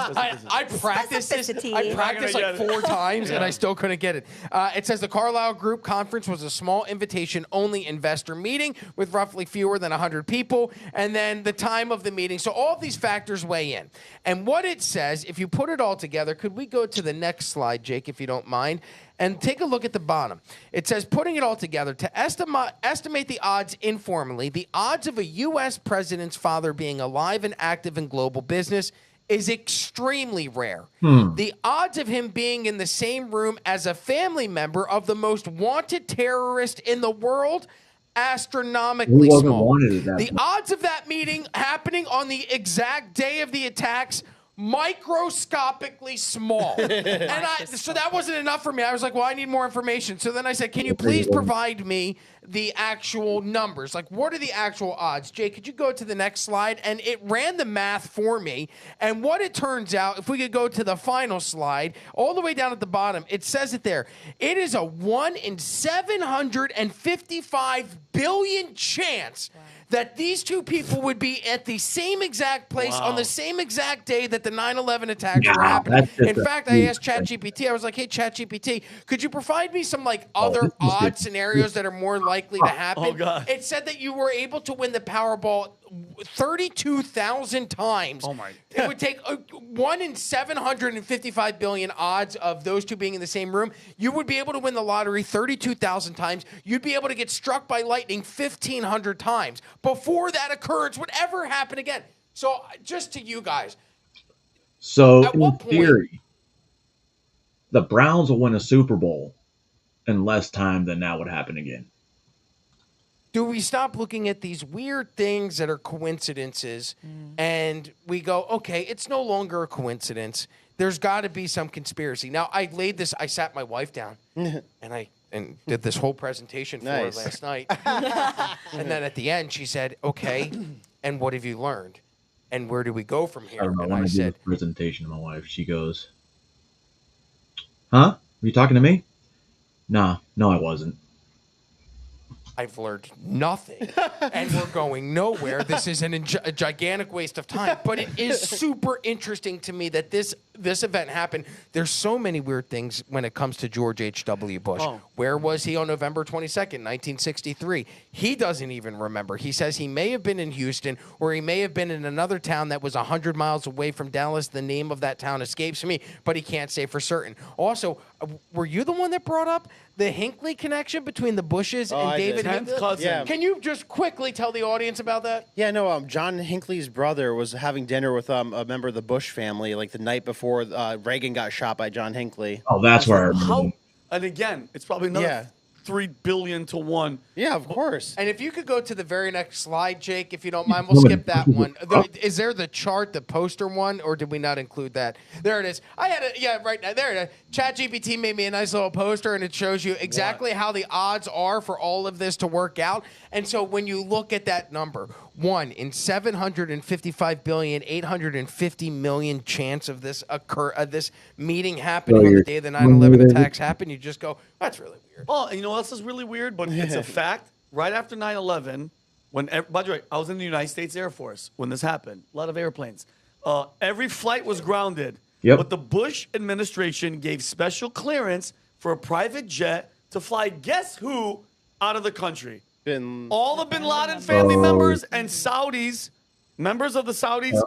I practiced this. Specificity. I practiced like 4 times, and I still couldn't get it. It says the Carlyle Group Conference was a small invitation-only investor meeting with roughly fewer than 100 people, and then the time of the meeting. So all of these factors weigh in. And what it says, if you put it all together, could we go to the next slide, Jake, if you don't mind? And take a look at the bottom. It says, putting it all together, to estimate the odds informally, the odds of a U.S. president's father being alive and active in global business is extremely rare. The odds of him being in the same room as a family member of the most wanted terrorist in the world, astronomically He wasn't small. wanted at that The point. odds of that meeting happening on the exact day of the attacks, microscopically small. So that wasn't enough for me. I was like, well, I need more information. So then I said, can you please provide me the actual numbers? Like, what are the actual odds? Jay, could you go to the next slide? And it ran the math for me. And what it turns out, if we could go to the final slide, all the way down at the bottom, it says it there. It is a 1 in 755 billion chance that these two people would be at the same exact place on the same exact day that the 9/11 attacks were happening. that's just In fact, I asked ChatGPT, I was like, hey, ChatGPT, could you provide me some like other this must be- odd scenarios that are more likely to happen? Oh, God. It said that you were able to win the Powerball 32,000 times. Oh, my. It would take 1 in 755 billion odds of those two being in the same room. You would be able to win the lottery 32,000 times. You'd be able to get struck by lightning 1,500 times before that occurrence would ever happen again. So just to you guys, So At in what point- theory, the Browns will win a Super Bowl in less time than that would happen again. Do we stop looking at these weird things that are coincidences and we go, okay, it's no longer a coincidence. There's got to be some conspiracy. Now, I sat my wife down and did this whole presentation for her last night. And then at the end, she said, okay, and what have you learned? And where do we go from here? I don't know. And When I I did said, a presentation to my wife, she goes, "Huh? Are you talking to me?" Nah, no, I wasn't. I've learned nothing, and we're going nowhere. This is a gigantic waste of time, but it is super interesting to me that this event happened. There's so many weird things when it comes to George H.W. Bush. Oh. Where was he on November 22nd, 1963? He doesn't even remember. He says he may have been in Houston, or he may have been in another town that was 100 miles away from Dallas. The name of that town escapes me, but he can't say for certain. Also, were you the one that brought up the Hinckley connection between the Bushes and I did. David Tenth Hinckley? cousin. Yeah. Can you just quickly tell the audience about that? Yeah, no. John Hinckley's brother was having dinner with a member of the Bush family, like the night before Reagan got shot by John Hinckley. Oh, that's where I remember. How? And again, it's probably another Yeah. 3 billion to 1. Yeah, of course. And if you could go to the very next slide, Jake, if you don't mind, we'll skip that one. Is there the chart, the poster one, or did we not include that? There it is. I had it, yeah, right now. There it is. ChatGPT made me a nice little poster, and it shows you exactly how the odds are for all of this to work out. And so when you look at that number, 1 in 755,850,000,000 chance of this this meeting happening on the day the 9/11 attacks happened, you just go, that's really weird. Oh, and you know what else is really weird? But it's a fact. Right after 9/11, by the way, I was in the United States Air Force when this happened. A lot of airplanes. Every flight was grounded. Yep. But the Bush administration gave special clearance for a private jet to fly guess who out of the country? All the Bin Laden family members and Saudis, members of the Saudis.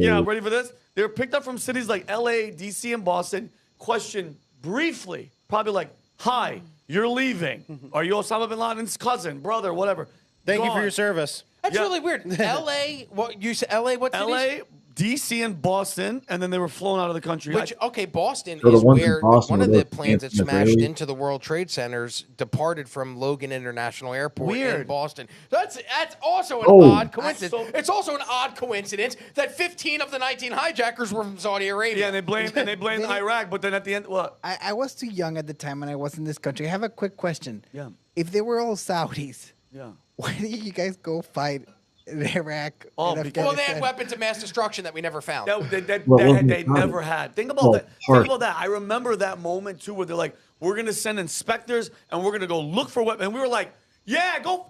Yeah, ready for this? They were picked up from cities like LA, DC, and Boston, questioned briefly, probably like, hi, you're leaving. Are you Osama bin Laden's cousin, brother, whatever? Thank you for Gone. your service. That's Yeah. really weird. L.A. What you said? L.A. What cities? LA, DC, and Boston, and then they were flown out of the country. Which okay, Boston So the is ones in where Boston one of were the those planes that fancy smashed Israelis? into the World Trade Centers departed from Logan International Airport in Weird. Boston. That's also an Oh. odd coincidence. So- It's also an odd coincidence that 15 of the 19 hijackers were from Saudi Arabia. yeah, and they blamed Iraq, but then at the end, what? I was too young at the time when I was in this country. I have a quick question. Yeah. If they were all Saudis, Yeah. why did you guys go fight in Iraq? Oh, and because- Well, they had Afghanistan? weapons of mass destruction that we never found. They never had. Think about Well, that. part- Think about that. I remember that moment too, where they're like, "We're gonna send inspectors and we're gonna go look for weapons." And we were like, "Yeah, go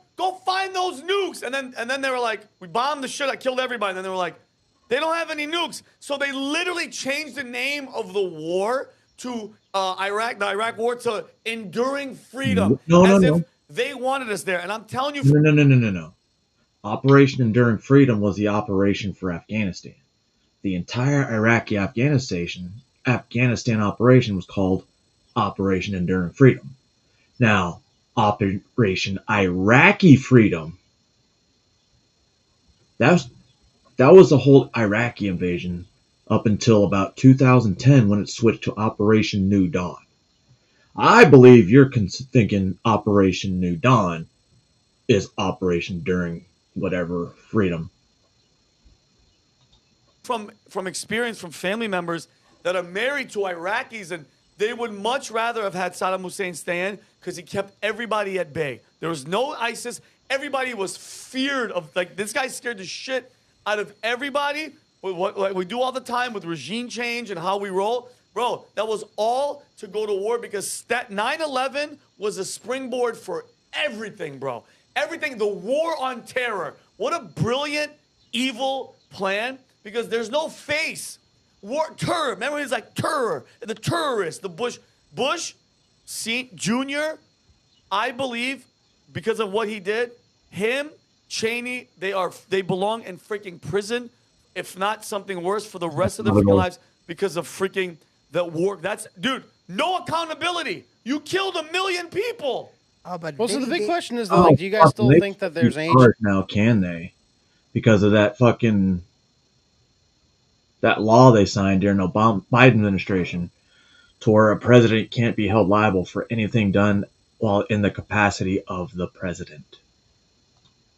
find those nukes." And then they were like, "We bombed the shit. I killed everybody." And then they were like, "They don't have any nukes." So they literally changed the name of the war to the Iraq War to Enduring Freedom, No, as no, if no. they wanted us there. And I'm telling you, No. Operation Enduring Freedom was the operation for Afghanistan. The entire Iraqi-Afghanistan operation was called Operation Enduring Freedom. Now, Operation Iraqi Freedom, that was the whole Iraqi invasion up until about 2010 when it switched to Operation New Dawn. I believe you're thinking Operation New Dawn is Operation Enduring whatever freedom. from experience from family members that are married to Iraqis, and they would much rather have had Saddam Hussein stay in because he kept everybody at bay. There was no ISIS. Everybody was feared of, like, this guy scared the shit out of everybody. What like we do all the time with regime change and how we roll. Bro, that was all to go to war because that 9/11 was a springboard for everything, bro. Everything, the war on terror. What a brilliant, evil plan because there's no face. Terror. Remember, he's like terror. The terrorist, the Bush Jr., I believe, because of what he did, him, Cheney, they belong in freaking prison, if not something worse, for the rest of their freaking lives because of freaking the war. Dude, no accountability. You killed 1 million people. Oh, but Well, so the they- big they- question is, though, like, do you guys still think that there's an ancient? now? Can they? Because of that fucking that law they signed during the Biden administration to where a president can't be held liable for anything done while in the capacity of the president.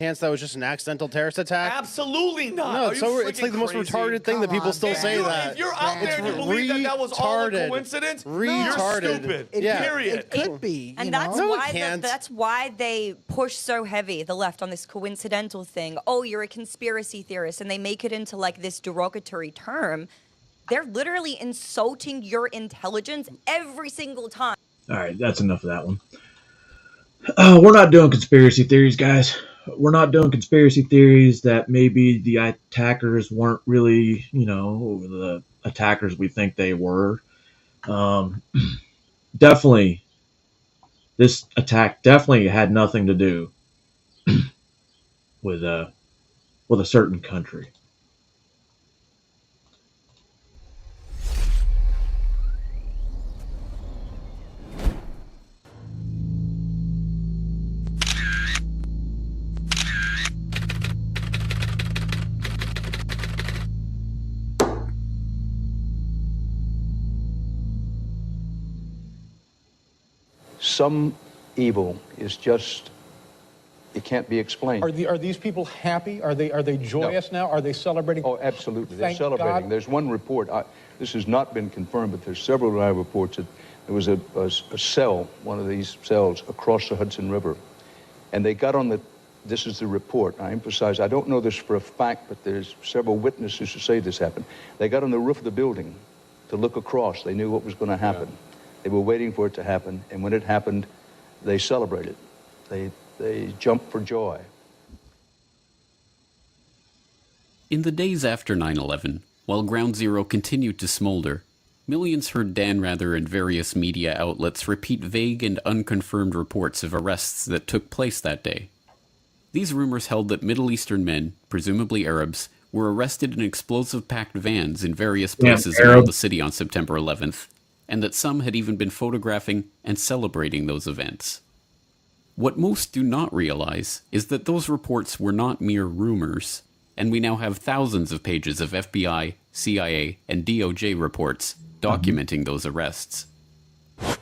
Hence, that was just an accidental terrorist attack. Absolutely not. No, Are it's, you it's like the most freaking retarded thing that Come people on, still man. say If that. if you're out there and you believe that that was all a retarded. coincidence, Retarded. you're stupid. Yeah. Period. It could be. And you that's know? No, it why can't. that's why they push so heavy, the left, on this coincidental thing. Oh, you're a conspiracy theorist, and they make it into like this derogatory term. They're literally insulting your intelligence every single time. All right, that's enough of that one. We're not doing conspiracy theories, guys. We're not doing conspiracy theories that maybe the attackers weren't really, the attackers we think they were. Definitely, this attack definitely had nothing to do with a certain country. Some evil is just, it can't be explained. Are these people happy? Are they joyous now? Are they celebrating? Oh, absolutely. They're Thank celebrating. God. There's one report, this has not been confirmed, but there's several live reports that there was a cell, one of these cells, across the Hudson River. And they got on this is the report. I emphasize, I don't know this for a fact, but there's several witnesses who say this happened. They got on the roof of the building to look across. They knew what was going to happen. Yeah. They were waiting for it to happen, and when it happened, they celebrated. They jumped for joy. In the days after 9/11, while Ground Zero continued to smolder, millions heard Dan Rather and various media outlets repeat vague and unconfirmed reports of arrests that took place that day. These rumors held that Middle Eastern men, presumably Arabs, were arrested in explosive-packed vans in various places around the city on September 11th, and that some had even been photographing and celebrating those events. What most do not realize is that those reports were not mere rumors, and we now have thousands of pages of FBI, CIA, and DOJ reports documenting those arrests.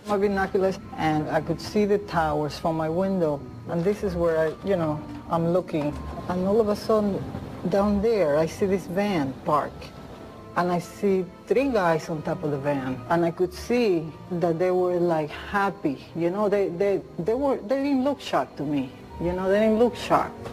My binoculars, and I could see the towers from my window, and this is where I'm looking, and all of a sudden, down there, I see this van park. And I see 3 guys on top of the van, and I could see that they were like happy. They didn't look shocked to me. They didn't look shocked.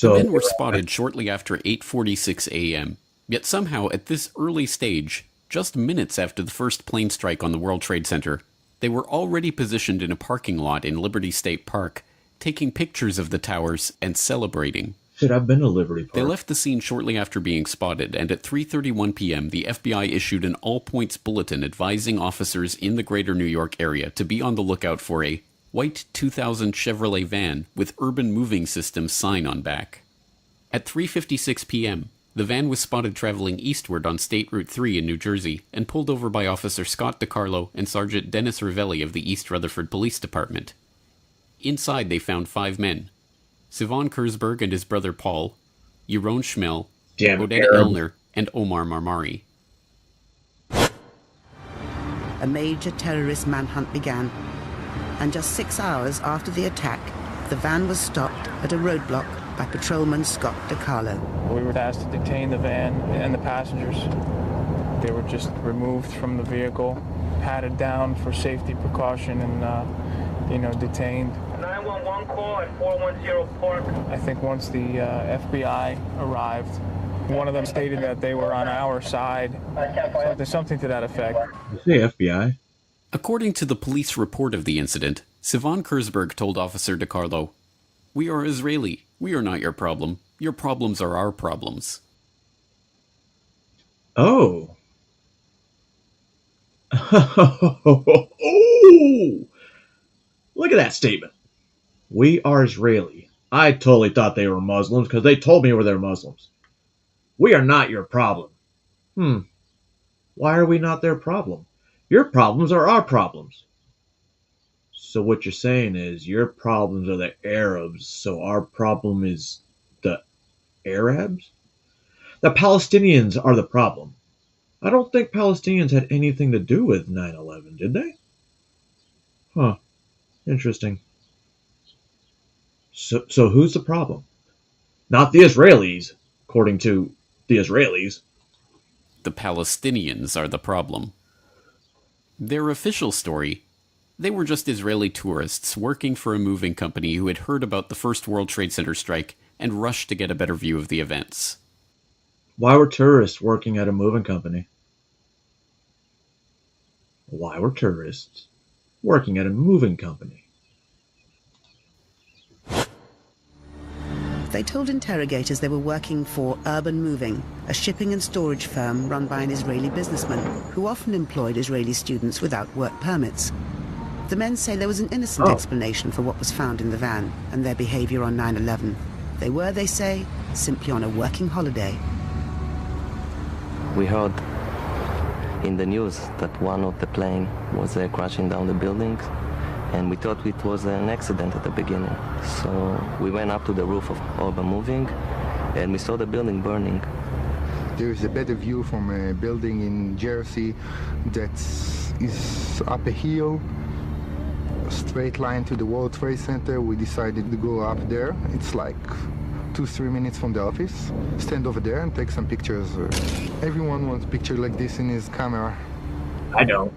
The men were spotted shortly after 8:46 a.m. Yet somehow, at this early stage, just minutes after the first plane strike on the World Trade Center, they were already positioned in a parking lot in Liberty State Park, taking pictures of the towers and celebrating. Shit, I've been to Liberty Park. They left the scene shortly after being spotted, and at 3:31 p.m., the FBI issued an all-points bulletin advising officers in the greater New York area to be on the lookout for a white 2000 Chevrolet van with Urban Moving Systems sign on back. At 3:56 p.m., the van was spotted traveling eastward on State Route 3 in New Jersey and pulled over by Officer Scott DiCarlo and Sergeant Dennis Ravelli of the East Rutherford Police Department. Inside, they found 5 men: Sivan Kurzberg and his brother Paul, Yaron Schmel, Odette Elner, and Omar Marmari. A major terrorist manhunt began, and just 6 hours after the attack, the van was stopped at a roadblock by patrolman Scott DiCarlo. We were asked to detain the van and the passengers. They were just removed from the vehicle, patted down for safety precaution, and detained. 911 call at 410 Park. I think once the FBI arrived, one of them stated that they were on our side. Something to that effect. You say FBI? According to the police report of the incident, Sivan Kurzberg told Officer DiCarlo, "We are Israeli. We are not your problem. Your problems are our problems." Oh. Look at that statement. We are Israeli. I totally thought they were Muslims because they told me they were Muslims. We are not your problem. Why are we not their problem? Your problems are our problems. So what you're saying is your problems are the Arabs, so our problem is the Arabs? The Palestinians are the problem. I don't think Palestinians had anything to do with 9/11, did they? Huh. Interesting. So who's the problem? Not the Israelis, according to the Israelis. The Palestinians are the problem. Their official story: they were just Israeli tourists working for a moving company who had heard about the first World Trade Center strike and rushed to get a better view of the events. Why were tourists working at a moving company? Why were tourists working at a moving company? They told interrogators they were working for Urban Moving, a shipping and storage firm run by an Israeli businessman who often employed Israeli students without work permits. The men say there was an innocent explanation for what was found in the van and their behavior on 9/11. They were, they say, simply on a working holiday. We heard in the news that one of the plane was crashing down the building, and we thought it was an accident at the beginning. So we went up to the roof of Urban Moving, and we saw the building burning. There is a better view from a building in Jersey that is up a hill, a straight line to the World Trade Center. We decided to go up there. It's like 2-3 minutes from the office. Stand over there and take some pictures. Everyone wants a picture like this in his camera. I don't.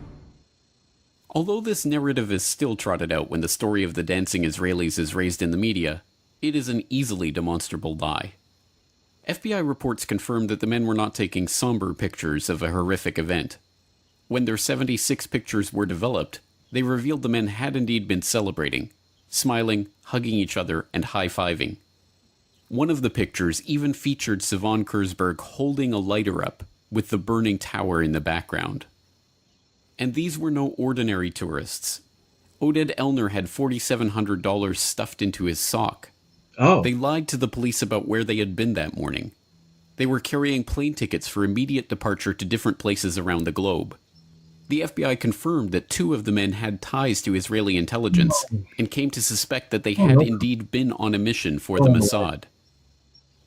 Although this narrative is still trotted out when the story of the dancing Israelis is raised in the media, it is an easily demonstrable lie. FBI reports confirmed that the men were not taking somber pictures of a horrific event. When their 76 pictures were developed, they revealed the men had indeed been celebrating, smiling, hugging each other, and high-fiving. One of the pictures even featured Sivan Kurzberg holding a lighter up, with the burning tower in the background. And these were no ordinary tourists. Oded Elner had $4,700 stuffed into his sock. Oh. They lied to the police about where they had been that morning. They were carrying plane tickets for immediate departure to different places around the globe. The FBI confirmed that 2 of the men had ties to Israeli intelligence and came to suspect that they had indeed been on a mission for the Mossad.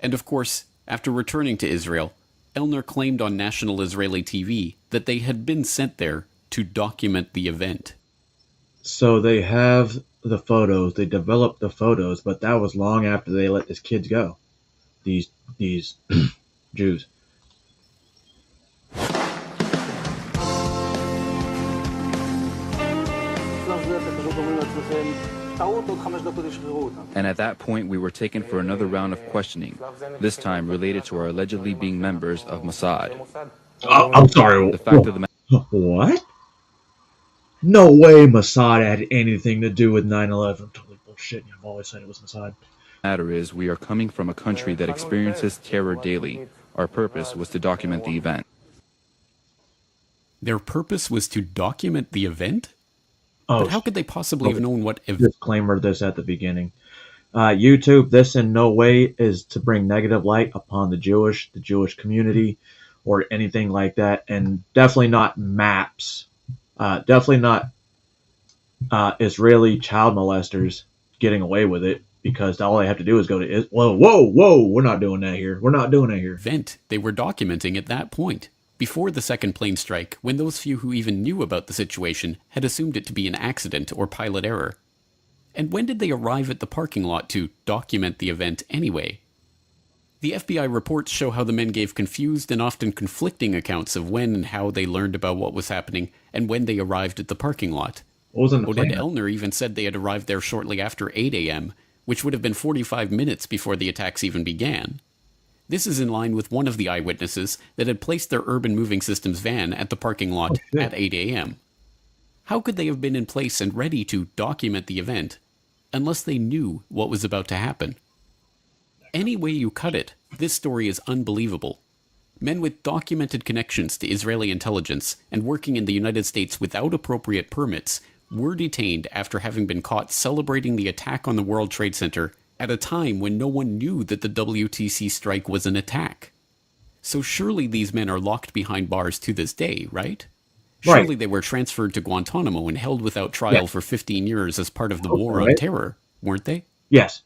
And of course, after returning to Israel, Elner claimed on national Israeli TV that they had been sent there to document the event. So they have the photos, they developed the photos, but that was long after they let these kids go. These Jews. And at that point, we were taken for another round of questioning, this time related to our allegedly being members of Mossad. I'm sorry. The fact of the matter. What? No way Mossad had anything to do with 9/11. Totally bullshit. I've always said it was Mossad. Matter is, we are coming from a country that experiences terror daily. Our purpose was to document the event. Their purpose was to document the event? Oh, but how could they possibly have known what event? Disclaimer this at the beginning. YouTube, this in no way is to bring negative light upon the Jewish community, or anything like that, and definitely not maps. Definitely not Israeli child molesters getting away with it, because all they have to do is go to whoa, we're not doing that here. We're not doing that here. Event they were documenting at that point, before the second plane strike, when those few who even knew about the situation had assumed it to be an accident or pilot error. And when did they arrive at the parking lot to document the event anyway? The FBI reports show how the men gave confused and often conflicting accounts of when and how they learned about what was happening and when they arrived at the parking lot. Oded Elner even said they had arrived there shortly after 8 a.m., which would have been 45 minutes before the attacks even began. This is in line with one of the eyewitnesses that had placed their Urban Moving Systems van at the parking lot at 8 a.m. How could they have been in place and ready to document the event unless they knew what was about to happen? Any way you cut it, this story is unbelievable. Men with documented connections to Israeli intelligence and working in the United States without appropriate permits were detained after having been caught celebrating the attack on the World Trade Center at a time when no one knew that the WTC strike was an attack. So surely these men are locked behind bars to this day, right? Surely they were transferred to Guantanamo and held without trial for 15 years as part of the war on terror, weren't they? Yes.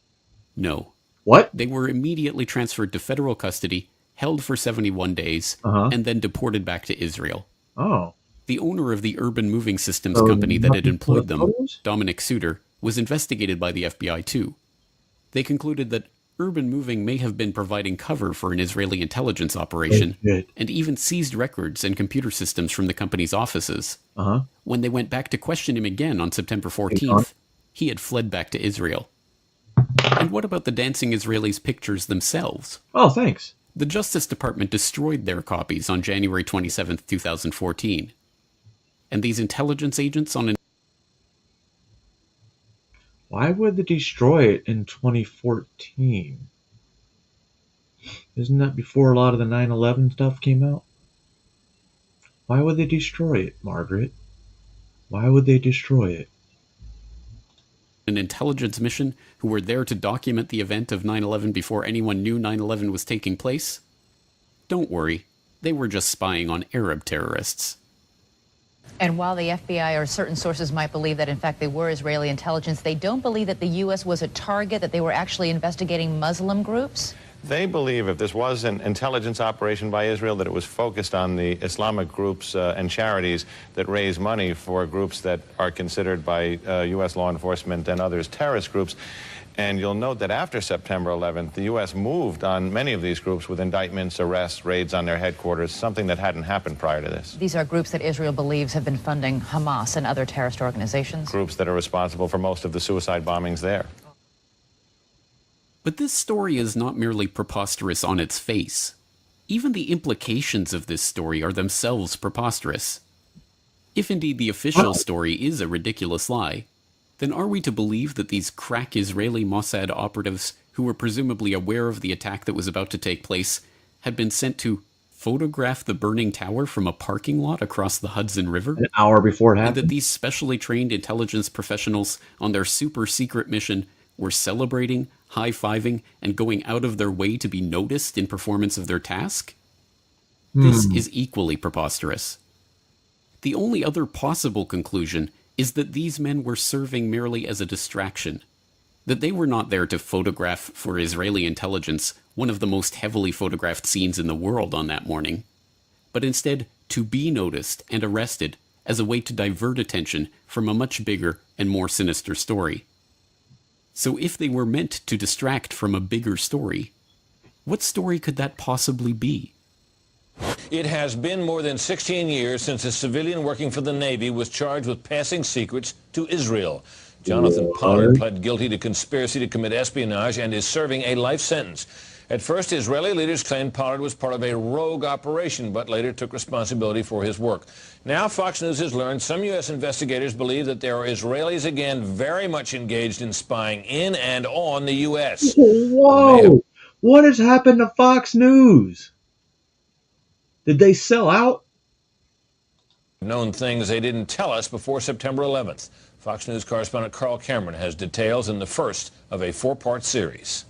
No. What? They were immediately transferred to federal custody held for 71 days, and then deported back to Israel. Oh. The owner of the urban moving systems So company that had nothing employed for them, photos? Dominic Suter, was investigated by the FBI too. They concluded that urban moving may have been providing cover for an Israeli intelligence operation, and even seized records and computer systems from the company's offices. When they went back to question him again on September 14th, he had fled back to Israel. And what about the dancing Israelis' pictures themselves? Oh, thanks. The Justice Department destroyed their copies on January 27, 2014. And these intelligence agents on an... Why would they destroy it in 2014? Isn't that before a lot of the 9/11 stuff came out? Why would they destroy it, Margaret? Why would they destroy it? An intelligence mission who were there to document the event of 9/11 before anyone knew 9/11 was taking place? Don't worry, they were just spying on Arab terrorists. And while the FBI or certain sources might believe that in fact they were Israeli intelligence, they don't believe that the U.S. was a target, that they were actually investigating Muslim groups? They believe if this was an intelligence operation by Israel, that it was focused on the Islamic groups and charities that raise money for groups that are considered by U.S. law enforcement and others terrorist groups. And you'll note that after September 11th, the U.S. moved on many of these groups with indictments, arrests, raids on their headquarters, something that hadn't happened prior to this. These are groups that Israel believes have been funding Hamas and other terrorist organizations. Groups that are responsible for most of the suicide bombings there. But this story is not merely preposterous on its face. Even the implications of this story are themselves preposterous. If indeed the official story is a ridiculous lie, then are we to believe that these crack Israeli Mossad operatives, who were presumably aware of the attack that was about to take place, had been sent to photograph the burning tower from a parking lot across the Hudson River? An hour before it And happened? that these specially trained intelligence professionals on their super secret mission were celebrating, high-fiving, and going out of their way to be noticed in performance of their task? This is equally preposterous. The only other possible conclusion is that these men were serving merely as a distraction, that they were not there to photograph for Israeli intelligence one of the most heavily photographed scenes in the world on that morning, but instead to be noticed and arrested as a way to divert attention from a much bigger and more sinister story. So if they were meant to distract from a bigger story, what story could that possibly be? It has been more than 16 years since a civilian working for the Navy was charged with passing secrets to Israel. Jonathan Pollard pled guilty to conspiracy to commit espionage and is serving a life sentence. At first, Israeli leaders claimed Pollard was part of a rogue operation, but later took responsibility for his work. Now, Fox News has learned some U.S. investigators believe that there are Israelis again very much engaged in spying in and on the U.S. Whoa! What has happened to Fox News? Did they sell out? Known things they didn't tell us before September 11th. Fox News correspondent Carl Cameron has details in the first of a 4-part series.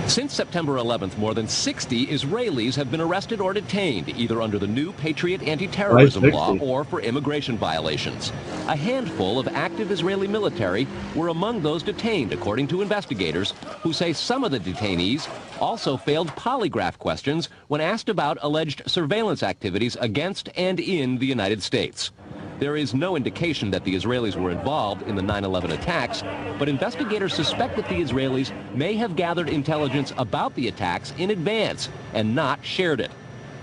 Since September 11th, more than 60 Israelis have been arrested or detained, either under the new Patriot anti-terrorism law or for immigration violations. A handful of active Israeli military were among those detained, according to investigators, who say some of the detainees also failed polygraph questions when asked about alleged surveillance activities against and in the United States. There is no indication that the Israelis were involved in the 9/11 attacks, but investigators suspect that the Israelis may have gathered intelligence about the attacks in advance and not shared it.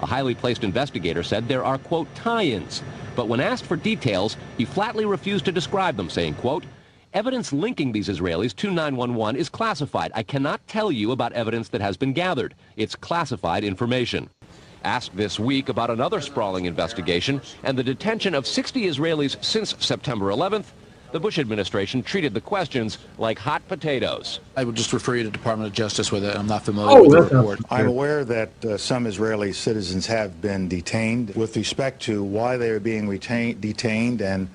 A highly placed investigator said there are, quote, tie-ins, but when asked for details, he flatly refused to describe them, saying, quote, evidence linking these Israelis to 911 is classified. I cannot tell you about evidence that has been gathered. It's classified information. Asked this week about another sprawling investigation and the detention of 60 Israelis since September 11th, the Bush administration treated the questions like hot potatoes. I would just refer you to the Department of Justice with it. I'm not familiar with the report. I'm aware that some Israeli citizens have been detained. With respect to why they are being detained and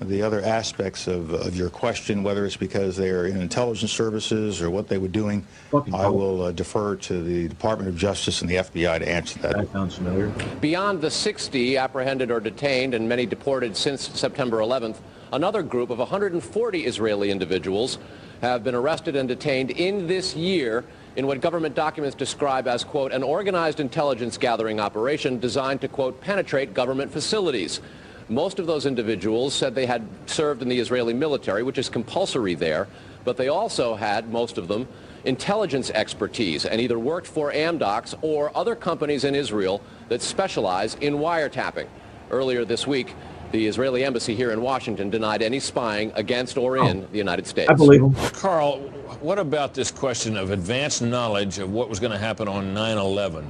the other aspects of your question, whether it's because they are in intelligence services or what they were doing, I will defer to the Department of Justice and the FBI to answer that. That sounds familiar. Beyond the 60 apprehended or detained and many deported since September 11th, another group of 140 Israeli individuals have been arrested and detained in this year in what government documents describe as, quote, an organized intelligence gathering operation designed to, quote, penetrate government facilities. Most of those individuals said they had served in the Israeli military, which is compulsory there, but they also had, most of them, intelligence expertise and either worked for Amdocs or other companies in Israel that specialize in wiretapping. Earlier this week, the Israeli embassy here in Washington denied any spying against or in the United States. I believe him. Carl, what about this question of advanced knowledge of what was going to happen on 9/11?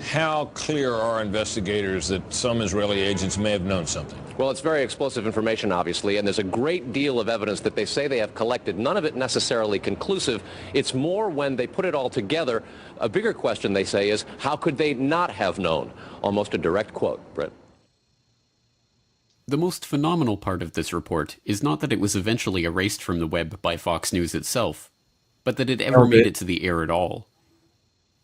How clear are investigators that some Israeli agents may have known something? Well, it's very explosive information, obviously, and there's a great deal of evidence that they say they have collected, none of it necessarily conclusive. It's more when they put it all together. A bigger question, they say, is how could they not have known? Almost a direct quote, Brett. The most phenomenal part of this report is not that it was eventually erased from the web by Fox News itself, but that it ever made it to the air at all.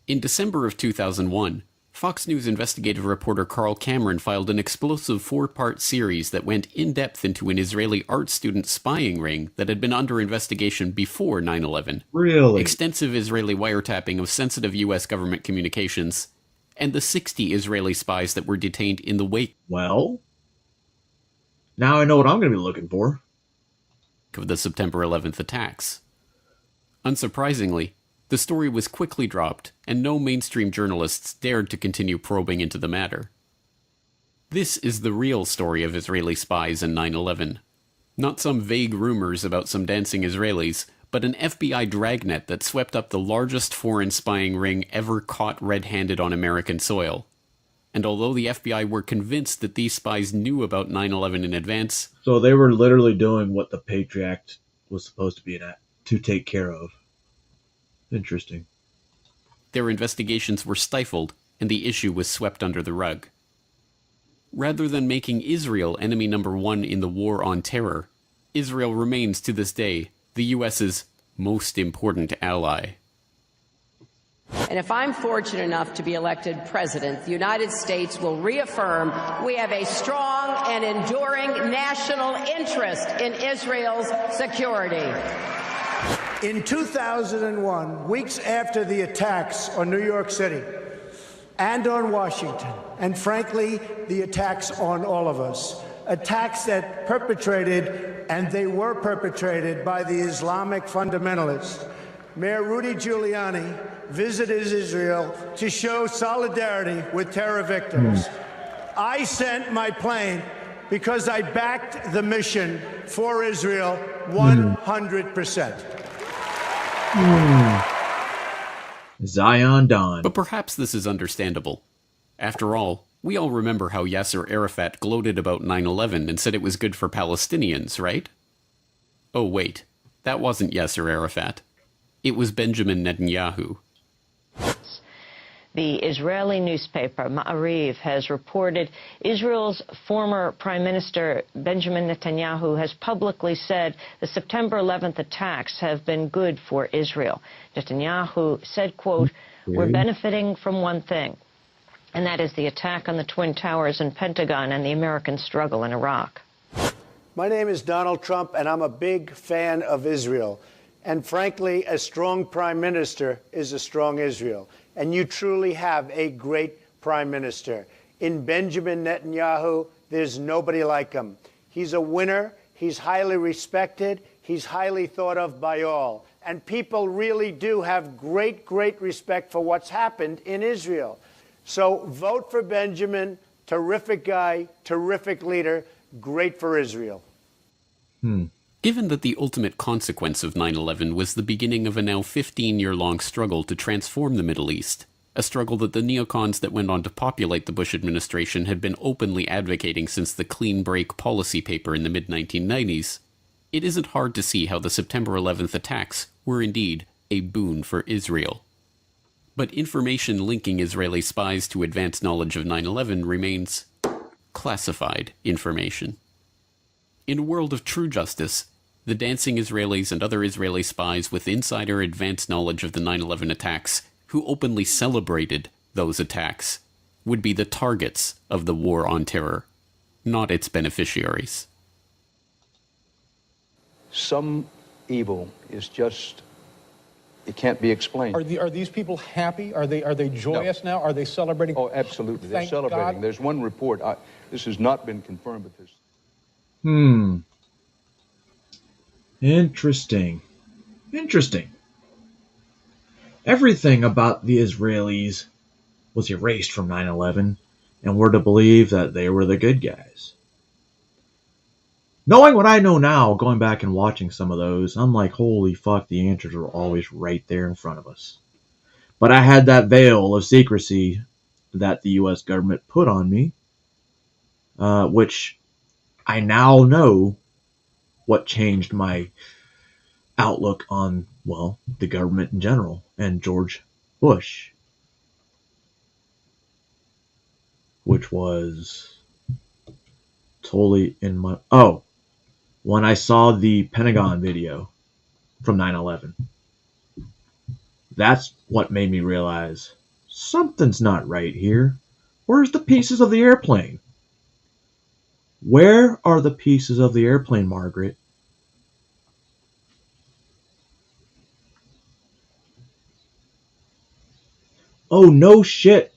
In December of 2001, Fox News investigative reporter Carl Cameron filed an explosive 4-part series that went in-depth into an Israeli art student spying ring that had been under investigation before 9/11. Really? Extensive Israeli wiretapping of sensitive U.S. government communications, and the 60 Israeli spies that were detained in the wake Well, now I know what I'm going to be looking for. Of the September 11th attacks. Unsurprisingly, the story was quickly dropped, and no mainstream journalists dared to continue probing into the matter. This is the real story of Israeli spies in 9/11. Not some vague rumors about some dancing Israelis, but an FBI dragnet that swept up the largest foreign spying ring ever caught red-handed on American soil. And although the FBI were convinced that these spies knew about 9/11 in advance... So they were literally doing what the Patriot Act was supposed to be to take care of. Interesting. Their investigations were stifled, and the issue was swept under the rug. Rather than making Israel enemy number one in the war on terror, Israel remains to this day the U.S.'s most important ally. And if I'm fortunate enough to be elected president, the United States will reaffirm we have a strong and enduring national interest in Israel's security. In 2001, weeks after the attacks on New York City and on Washington, and frankly, the attacks on all of us, attacks that perpetrated, and they were perpetrated by the Islamic fundamentalists, Mayor Rudy Giuliani visited Israel to show solidarity with terror victims. I sent my plane because I backed the mission for Israel 100%. Zion Dawn. But perhaps this is understandable. After all, we all remember how Yasser Arafat gloated about 9/11 and said it was good for Palestinians, right? Oh wait, that wasn't Yasser Arafat. It was Benjamin Netanyahu. The Israeli newspaper Ma'ariv has reported Israel's former Prime Minister Benjamin Netanyahu has publicly said the September 11th attacks have been good for Israel. Netanyahu said, quote, "We're benefiting from one thing, and that is the attack on the Twin Towers and Pentagon and the American struggle in Iraq." My name is Donald Trump, and I'm a big fan of Israel. And frankly, a strong prime minister is a strong Israel. And you truly have a great prime minister. In Benjamin Netanyahu, there's nobody like him. He's a winner. He's highly respected. He's highly thought of by all. And people really do have great, great respect for what's happened in Israel. So vote for Benjamin. Terrific guy, terrific leader, great for Israel. Given that the ultimate consequence of 9/11 was the beginning of a now 15-year-long struggle to transform the Middle East, a struggle that the neocons that went on to populate the Bush administration had been openly advocating since the clean break policy paper in the mid-1990s, it isn't hard to see how the September 11th attacks were indeed a boon for Israel. But information linking Israeli spies to advanced knowledge of 9/11 remains classified information. In a world of true justice, the dancing Israelis and other Israeli spies with insider advanced knowledge of the 9/11 attacks, who openly celebrated those attacks, would be the targets of the war on terror, not its beneficiaries. Some evil is just It can't be explained. Are these people happy? Are they joyous now? Are they celebrating? Oh, absolutely. They're Thank celebrating. God. There's one report. This has not been confirmed, but there's... Interesting. Interesting. Everything about the Israelis was erased from 9/11, and we're to believe that they were the good guys. Knowing what I know now, going back and watching some of those, I'm like, holy fuck, the answers are always right there in front of us. But I had that veil of secrecy that the U.S. government put on me, which I now know what changed my outlook on, well, the government in general and George Bush, which was totally in my... Oh, when I saw the Pentagon video from 9/11, that's what made me realize something's not right here. Where's the pieces of the airplane? Where are the pieces of the airplane, Margaret? Oh, no shit.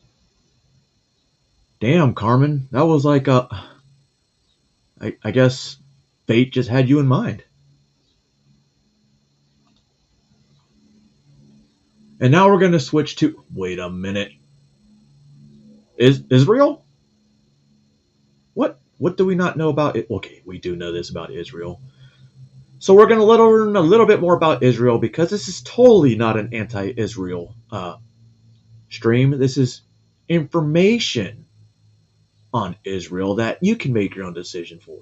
Damn, Carmen. That was like a... I guess fate just had you in mind. And now we're going to switch to... Wait a minute. Israel? What do we not know about it? Okay, we do know this about Israel. So we're going to learn a little bit more about Israel, because this is totally not an anti-Israel stream. This is information on Israel that you can make your own decision for.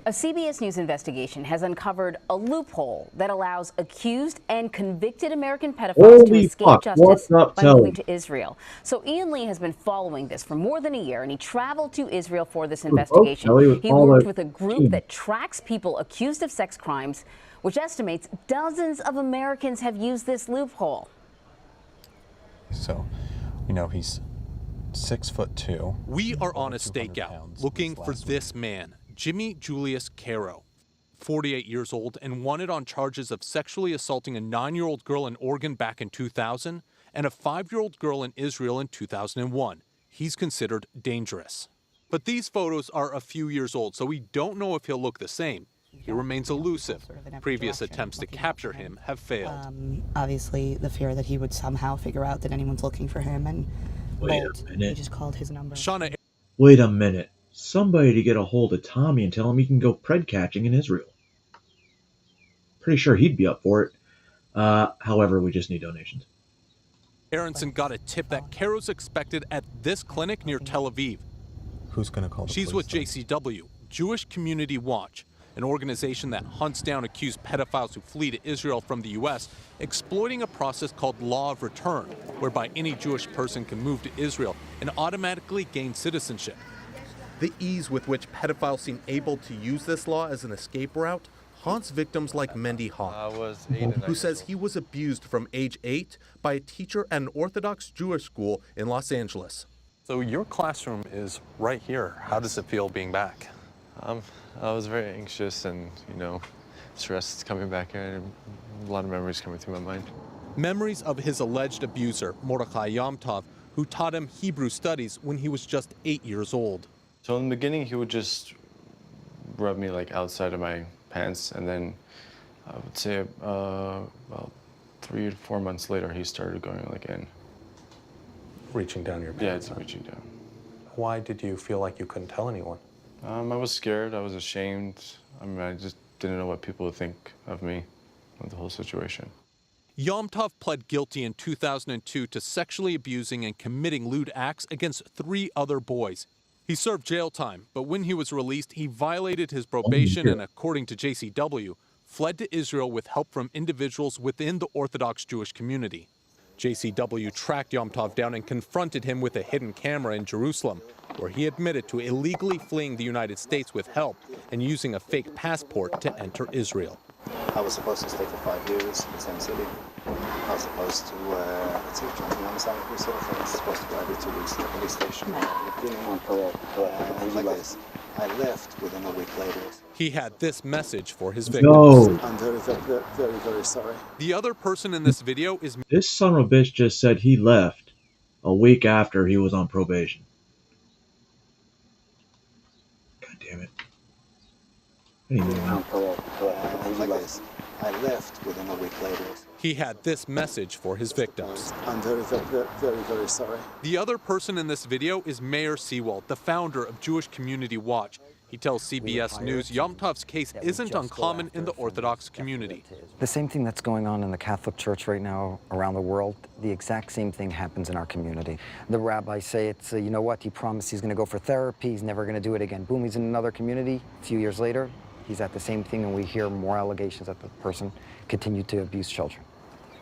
A CBS News investigation has uncovered a loophole that allows accused and convicted American pedophiles to escape justice by moving to Israel. So Ian Lee has been following this for more than a year, and he traveled to Israel for this investigation. He worked with a group that tracks people accused of sex crimes, which estimates dozens of Americans have used this loophole. So, you know, he's 6'2". We are on a stakeout looking for this man, Jimmy Julius Caro, 48 years old and wanted on charges of sexually assaulting a 9-year-old girl in Oregon back in 2000 and a 5-year-old girl in Israel in 2001. He's considered dangerous. But these photos are a few years old, so we don't know if he'll look the same. He remains elusive. Previous attempts to capture him have failed. Obviously, the fear that he would somehow figure out that anyone's looking for him, and he just called his number. Wait a minute. Somebody to get a hold of Tommy and tell him he can go pred catching in Israel. Pretty sure he'd be up for it. However, we just need donations. Aronson got a tip that Caro's expected at this clinic near Tel Aviv. Who's going to call the police? She's with JCW, Jewish Community Watch, an organization that hunts down accused pedophiles who flee to Israel from the U.S., exploiting a process called Law of Return, whereby any Jewish person can move to Israel and automatically gain citizenship. The ease with which pedophiles seem able to use this law as an escape route haunts victims like Mendy Hawk, who says he was abused from age 8 by a teacher at an Orthodox Jewish school in Los Angeles. So your classroom is right here. How does it feel being back? I was very anxious and, stressed coming back here, and a lot of memories coming through my mind. Memories of his alleged abuser, Mordechai Yom Tov, who taught him Hebrew studies when he was just 8 years old. So in the beginning, he would just rub me outside of my pants, and then I would say about 3 to 4 months later, he started going in. Reaching down your pants? Yeah, it's reaching down. Why did you feel like you couldn't tell anyone? I was scared. I was ashamed. I just didn't know what people would think of me with the whole situation. Yom Tov pled guilty in 2002 to sexually abusing and committing lewd acts against 3 other boys. He served jail time, but when he was released, he violated his probation and, according to JCW, fled to Israel with help from individuals within the Orthodox Jewish community. JCW tracked Yom Tov down and confronted him with a hidden camera in Jerusalem, where he admitted to illegally fleeing the United States with help and using a fake passport to enter Israel. I was supposed to stay for 5 years in the same city. I was supposed to, join the homicide research. I was supposed to go every 2 weeks to the police station. Anyways, I left within a week later. He had this message for his victims. No. I'm very, very, very, very sorry. The other person in this video is... This son of a bitch just said he left a week after he was on probation. God damn it. Anyways, I left within a week later. He had this message for his victims. I'm very, very, very, very sorry. The other person in this video is Meir Seawald, the founder of Jewish Community Watch. He tells CBS News Yom Tov's case isn't uncommon in the Orthodox community. The same thing that's going on in the Catholic Church right now around the world, the exact same thing happens in our community. The rabbis say it's, you know what, he promised he's going to go for therapy, he's never going to do it again. Boom, he's in another community. A few years later, he's at the same thing, and we hear more allegations that the person continued to abuse children.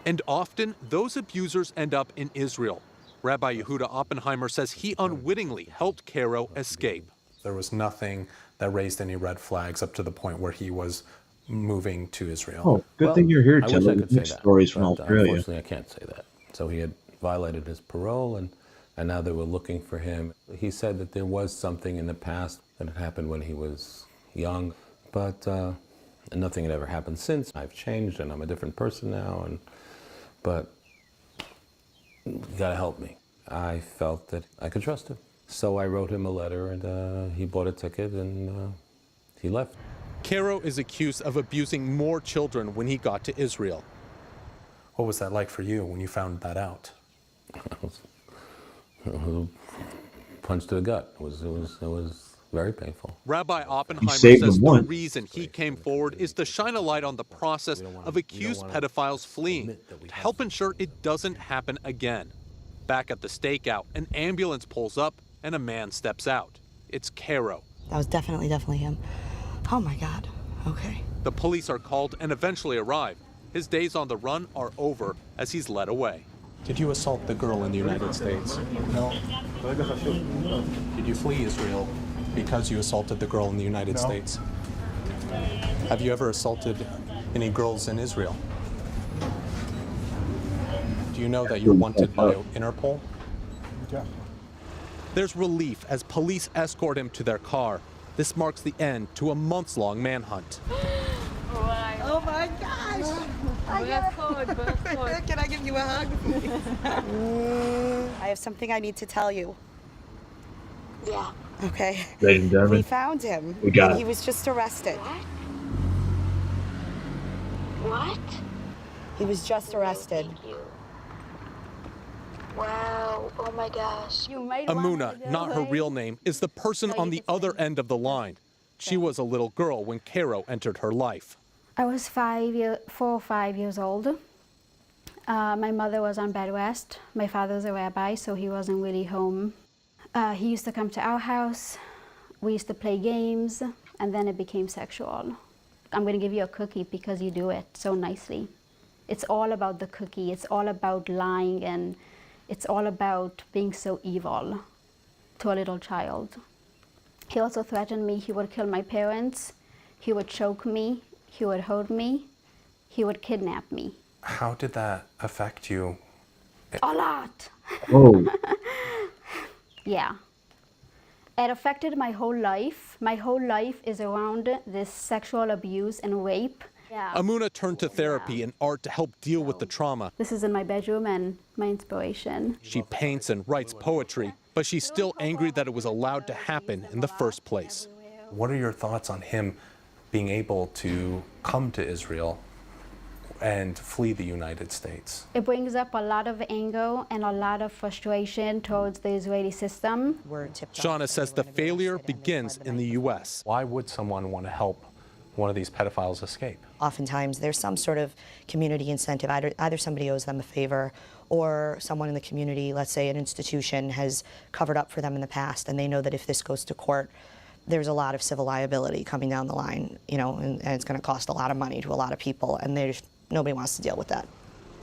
And often, those abusers end up in Israel. Rabbi Yehuda Oppenheimer says he unwittingly helped Caro escape. There was nothing that raised any red flags up to the point where he was moving to Israel. Oh, good thing you're here, Tim. Next stories from Australia. Unfortunately, I can't say that. So he had violated his parole, and now they were looking for him. He said that there was something in the past that had happened when he was young, but nothing had ever happened since. I've changed, and I'm a different person now, but you gotta help me. I felt that I could trust him. So I wrote him a letter, and he bought a ticket, and he left. Caro is accused of abusing more children when he got to Israel. What was that like for you when you found that out? It was a punch to the gut. It was very painful. Rabbi Oppenheimer says the reason he came forward is to shine a light on the process of accused pedophiles fleeing, to help ensure it doesn't happen again. Back at the stakeout, an ambulance pulls up and a man steps out. It's Caro. That was definitely him. Oh my God. Okay. The police are called and eventually arrive. His days on the run are over as he's led away. Did you assault the girl in the United States? No. Did you flee Israel because you assaulted the girl in the United States? Have you ever assaulted any girls in Israel? Do you know that you're wanted by Interpol? Yeah. There's relief as police escort him to their car. This marks the end to a months-long manhunt. Oh my gosh! Can I give you a hug? I have something I need to tell you. Yeah. Okay. Ladies and gentlemen, we found him. We got and it. He was just arrested. What? He was just arrested. Thank you. Wow. Oh my gosh. Amuna, not her real name, is the person on the other end of the line. She was a little girl when Caro entered her life. I was 4 or 5 years old. My mother was on bed rest. My father was a rabbi, so he wasn't really home. He used to come to our house. We used to play games, and then it became sexual. I'm going to give you a cookie because you do it so nicely. It's all about the cookie. It's all about lying, and it's all about being so evil to a little child. He also threatened me he would kill my parents, he would choke me, he would hold me, he would kidnap me. How did that affect you? A lot. Oh. Yeah. It affected my whole life. My whole life is around this sexual abuse and rape. Yeah. Amuna turned to therapy and art to help deal with the trauma. This is in my bedroom and my inspiration. She paints and writes poetry, but she's still angry that it was allowed to happen in the first place. What are your thoughts on him being able to come to Israel and flee the United States? It brings up a lot of anger and a lot of frustration towards the Israeli system. Shauna says the failure begins in the U.S. Why would someone want to help one of these pedophiles escape? Oftentimes there's some sort of community incentive. Either somebody owes them a favor, or someone in the community, let's say an institution, has covered up for them in the past, and they know that if this goes to court, there's a lot of civil liability coming down the line, you know, and it's going to cost a lot of money to a lot of people, and nobody wants to deal with that.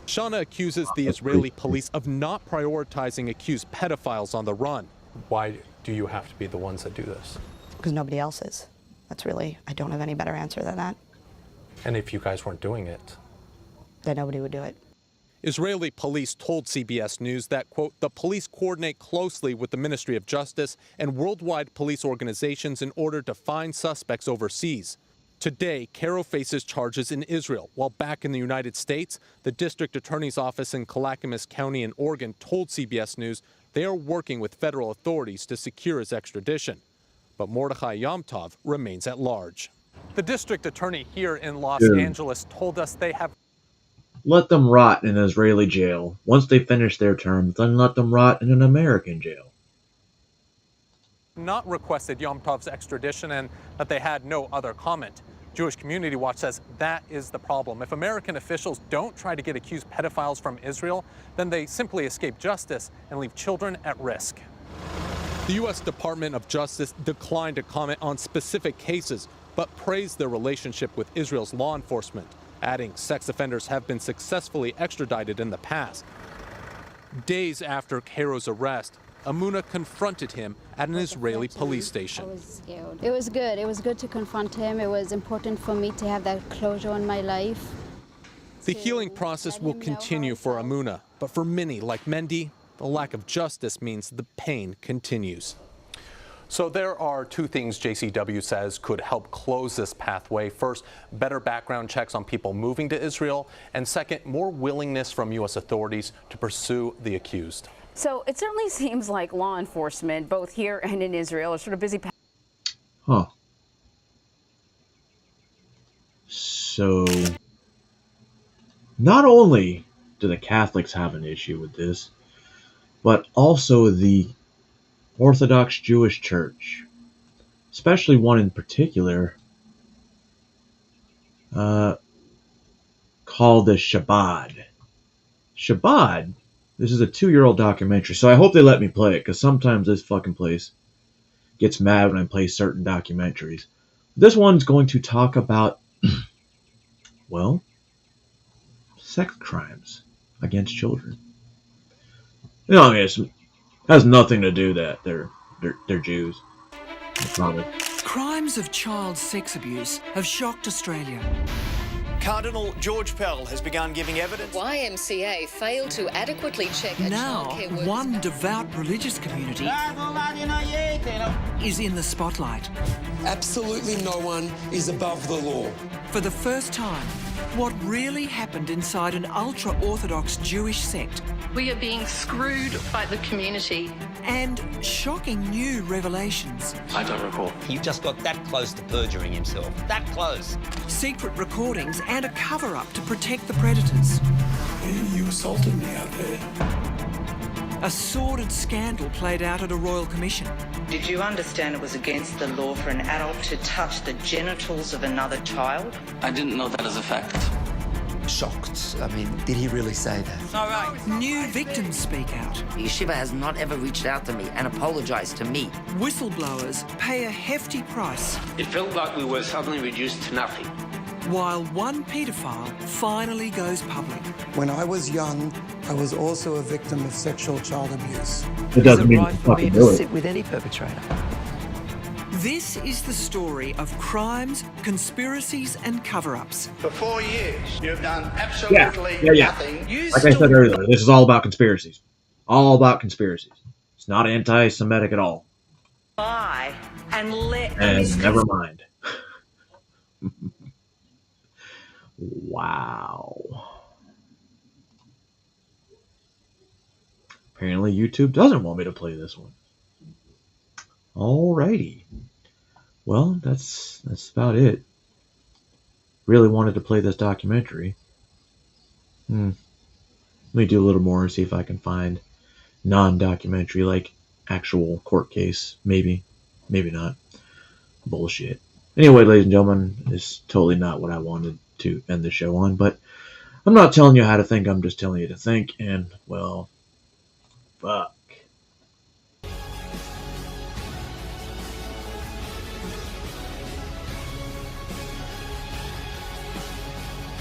Shauna accuses the Israeli police of not prioritizing accused pedophiles on the run. Why do you have to be the ones that do this? Because nobody else is. That's really, I don't have any better answer than that. And if you guys weren't doing it? Then nobody would do it. Israeli police told CBS News that, quote, the police coordinate closely with the Ministry of Justice and worldwide police organizations in order to find suspects overseas. Today, Caro faces charges in Israel, while back in the United States, the district attorney's office in Clackamas County in Oregon told CBS News they are working with federal authorities to secure his extradition. But Mordechai Yomtov remains at large. The district attorney here in Los Angeles told us they have let them rot in an Israeli jail. Once they finish their term, then let them rot in an American jail. not requested Yomtov's extradition and that they had no other comment. Jewish Community Watch says that is the problem. If American officials don't try to get accused pedophiles from Israel, then they simply escape justice and leave children at risk. The U.S. Department of Justice declined to comment on specific cases, but praised their relationship with Israel's law enforcement, adding sex offenders have been successfully extradited in the past. Days after Caro's arrest, Amuna confronted him at an Israeli police station. I was scared. It was good. It was good to confront him. It was important for me to have that closure in my life. The healing process will continue for Amuna, but for many, like Mendy, the lack of justice means the pain continues. So there are two things JCW says could help close this pathway. First, better background checks on people moving to Israel. And second, more willingness from U.S. authorities to pursue the accused. So it certainly seems like law enforcement, both here and in Israel, are sort of busy. Huh. So, not only do the Catholics have an issue with this, but also the Orthodox Jewish Church, especially one in particular called the Shabbat. Shabbat? This is a 2-year-old documentary, so I hope they let me play it, because sometimes this fucking place gets mad when I play certain documentaries. This one's going to talk about, well, sex crimes against children. You know, I mean, it has nothing to do that they're Jews. Probably. Crimes of child sex abuse have shocked Australia. Cardinal George Pell has begun giving evidence. YMCA failed to adequately check a Now, childcare worker's... one devout religious community is in the spotlight. Absolutely no one is above the law. For the first time, what really happened inside an ultra-Orthodox Jewish sect. We are being screwed by the community. And shocking new revelations. I don't recall. He just got that close to perjuring himself. That close. Secret recordings and a cover-up to protect the predators. You assaulted me out there. A sordid scandal played out at a royal commission. Did you understand it was against the law for an adult to touch the genitals of another child? I didn't know that as a fact. Shocked. I mean, did he really say that? All right. New victims speak out. Yeshiva has not ever reached out to me and apologized to me. Whistleblowers pay a hefty price. It felt like we were suddenly reduced to nothing. While one paedophile finally goes public. When I was young, I was also a victim of sexual child abuse. It doesn't mean right for me to sit with any perpetrator. This is the story of crimes, conspiracies, and cover-ups. For 4 years, you've done absolutely nothing. Like I said earlier, this is all about conspiracies. All about conspiracies. It's not anti-Semitic at all. Lie and let And never mind. Wow. Apparently YouTube doesn't want me to play this one. Alrighty. Well, that's about it. Really wanted to play this documentary. Let me do a little more, see if I can find non-documentary, like actual court case. Maybe. Maybe not. Bullshit. Anyway, ladies and gentlemen, it's totally not what I wanted to end the show on, but I'm not telling you how to think, I'm just telling you to think, and, well, fuck.